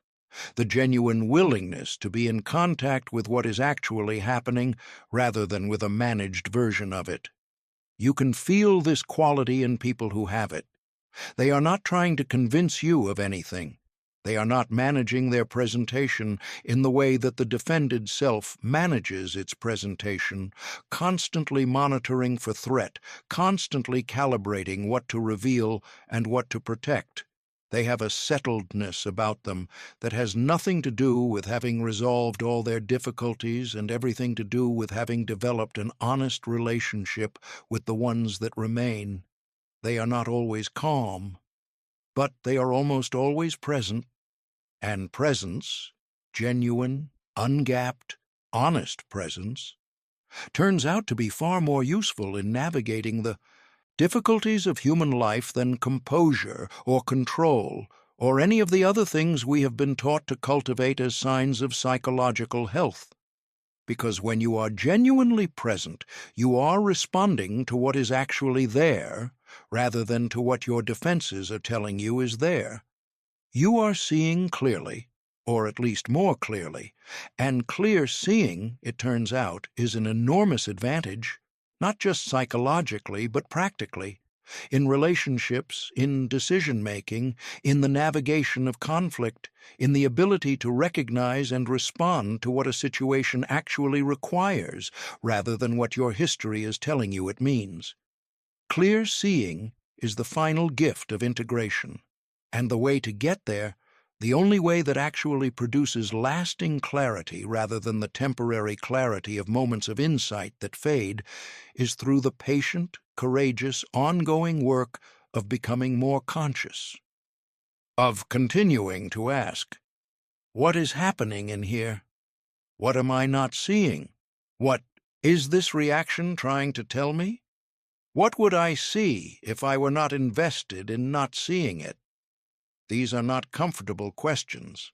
the genuine willingness to be in contact with what is actually happening rather than with a managed version of it. You can feel this quality in people who have it. They are not trying to convince you of anything. They are not managing their presentation in the way that the defended self manages its presentation, constantly monitoring for threat, constantly calibrating what to reveal and what to protect. They have a settledness about them that has nothing to do with having resolved all their difficulties and everything to do with having developed an honest relationship with the ones that remain. They are not always calm, but they are almost always present. And presence, genuine, ungapped, honest presence, turns out to be far more useful in navigating the difficulties of human life than composure or control or any of the other things we have been taught to cultivate as signs of psychological health. Because when you are genuinely present, you are responding to what is actually there rather than to what your defenses are telling you is there. You are seeing clearly, or at least more clearly, and clear seeing, it turns out, is an enormous advantage, not just psychologically, but practically, in relationships, in decision-making, in the navigation of conflict, in the ability to recognize and respond to what a situation actually requires, rather than what your history is telling you it means. Clear seeing is the final gift of integration. And the way to get there, the only way that actually produces lasting clarity rather than the temporary clarity of moments of insight that fade, is through the patient, courageous, ongoing work of becoming more conscious, of continuing to ask, what is happening in here? What am I not seeing? What is this reaction trying to tell me? What would I see if I were not invested in not seeing it? These are not comfortable questions.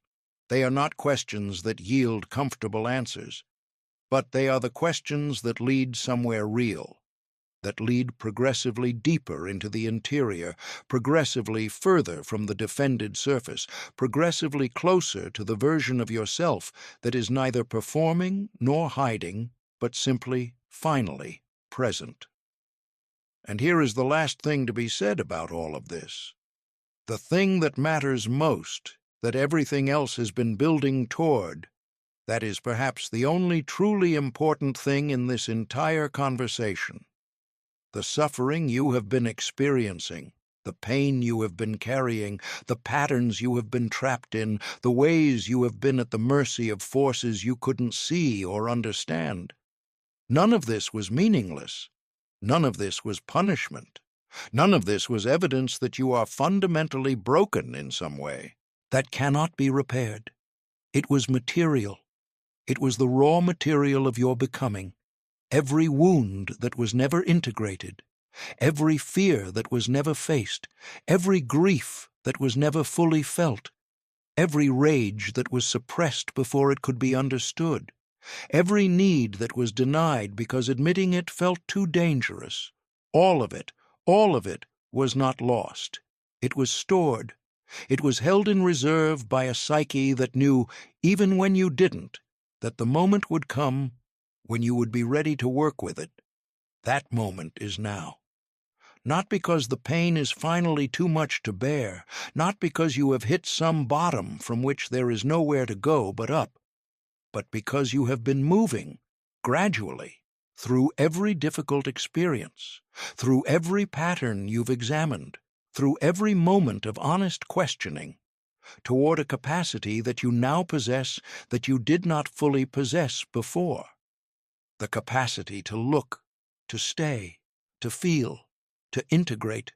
They are not questions that yield comfortable answers, but they are the questions that lead somewhere real, that lead progressively deeper into the interior, progressively further from the defended surface, progressively closer to the version of yourself that is neither performing nor hiding, but simply, finally, present. And here is the last thing to be said about all of this. The thing that matters most, that everything else has been building toward, that is perhaps the only truly important thing in this entire conversation. The suffering you have been experiencing, the pain you have been carrying, the patterns you have been trapped in, the ways you have been at the mercy of forces you couldn't see or understand. None of this was meaningless. None of this was punishment. None of this was evidence that you are fundamentally broken in some way that cannot be repaired. It was material. It was the raw material of your becoming. Every wound that was never integrated, every fear that was never faced, every grief that was never fully felt, every rage that was suppressed before it could be understood, every need that was denied because admitting it felt too dangerous, all of it was not lost. It was stored. It was held in reserve by a psyche that knew, even when you didn't, that the moment would come when you would be ready to work with it. That moment is now. Not because the pain is finally too much to bear, not because you have hit some bottom from which there is nowhere to go but up, but because you have been moving, gradually, through every difficult experience, through every pattern you've examined, through every moment of honest questioning, toward a capacity that you now possess that you did not fully possess before. The capacity to look, to stay, to feel, to integrate,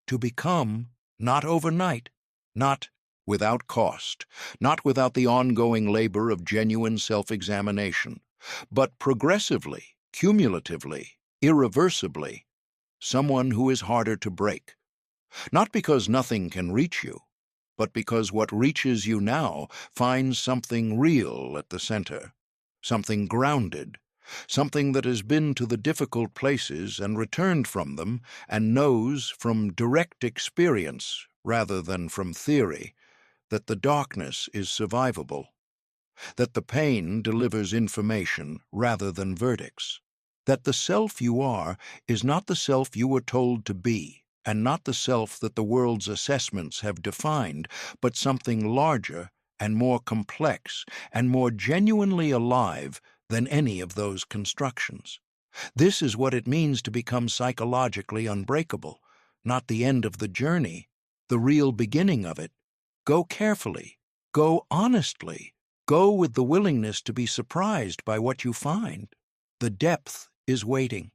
to become, not overnight, not without cost, not without the ongoing labor of genuine self-examination, but progressively, cumulatively, irreversibly, someone who is harder to break. Not because nothing can reach you, but because what reaches you now finds something real at the center, something grounded, something that has been to the difficult places and returned from them and knows from direct experience, rather than from theory, that the darkness is survivable, that the pain delivers information rather than verdicts, that the self you are is not the self you were told to be, and not the self that the world's assessments have defined, but something larger and more complex and more genuinely alive than any of those constructions. This is what it means to become psychologically unbreakable, not the end of the journey, the real beginning of it. Go carefully, go honestly, go with the willingness to be surprised by what you find. The depth is waiting.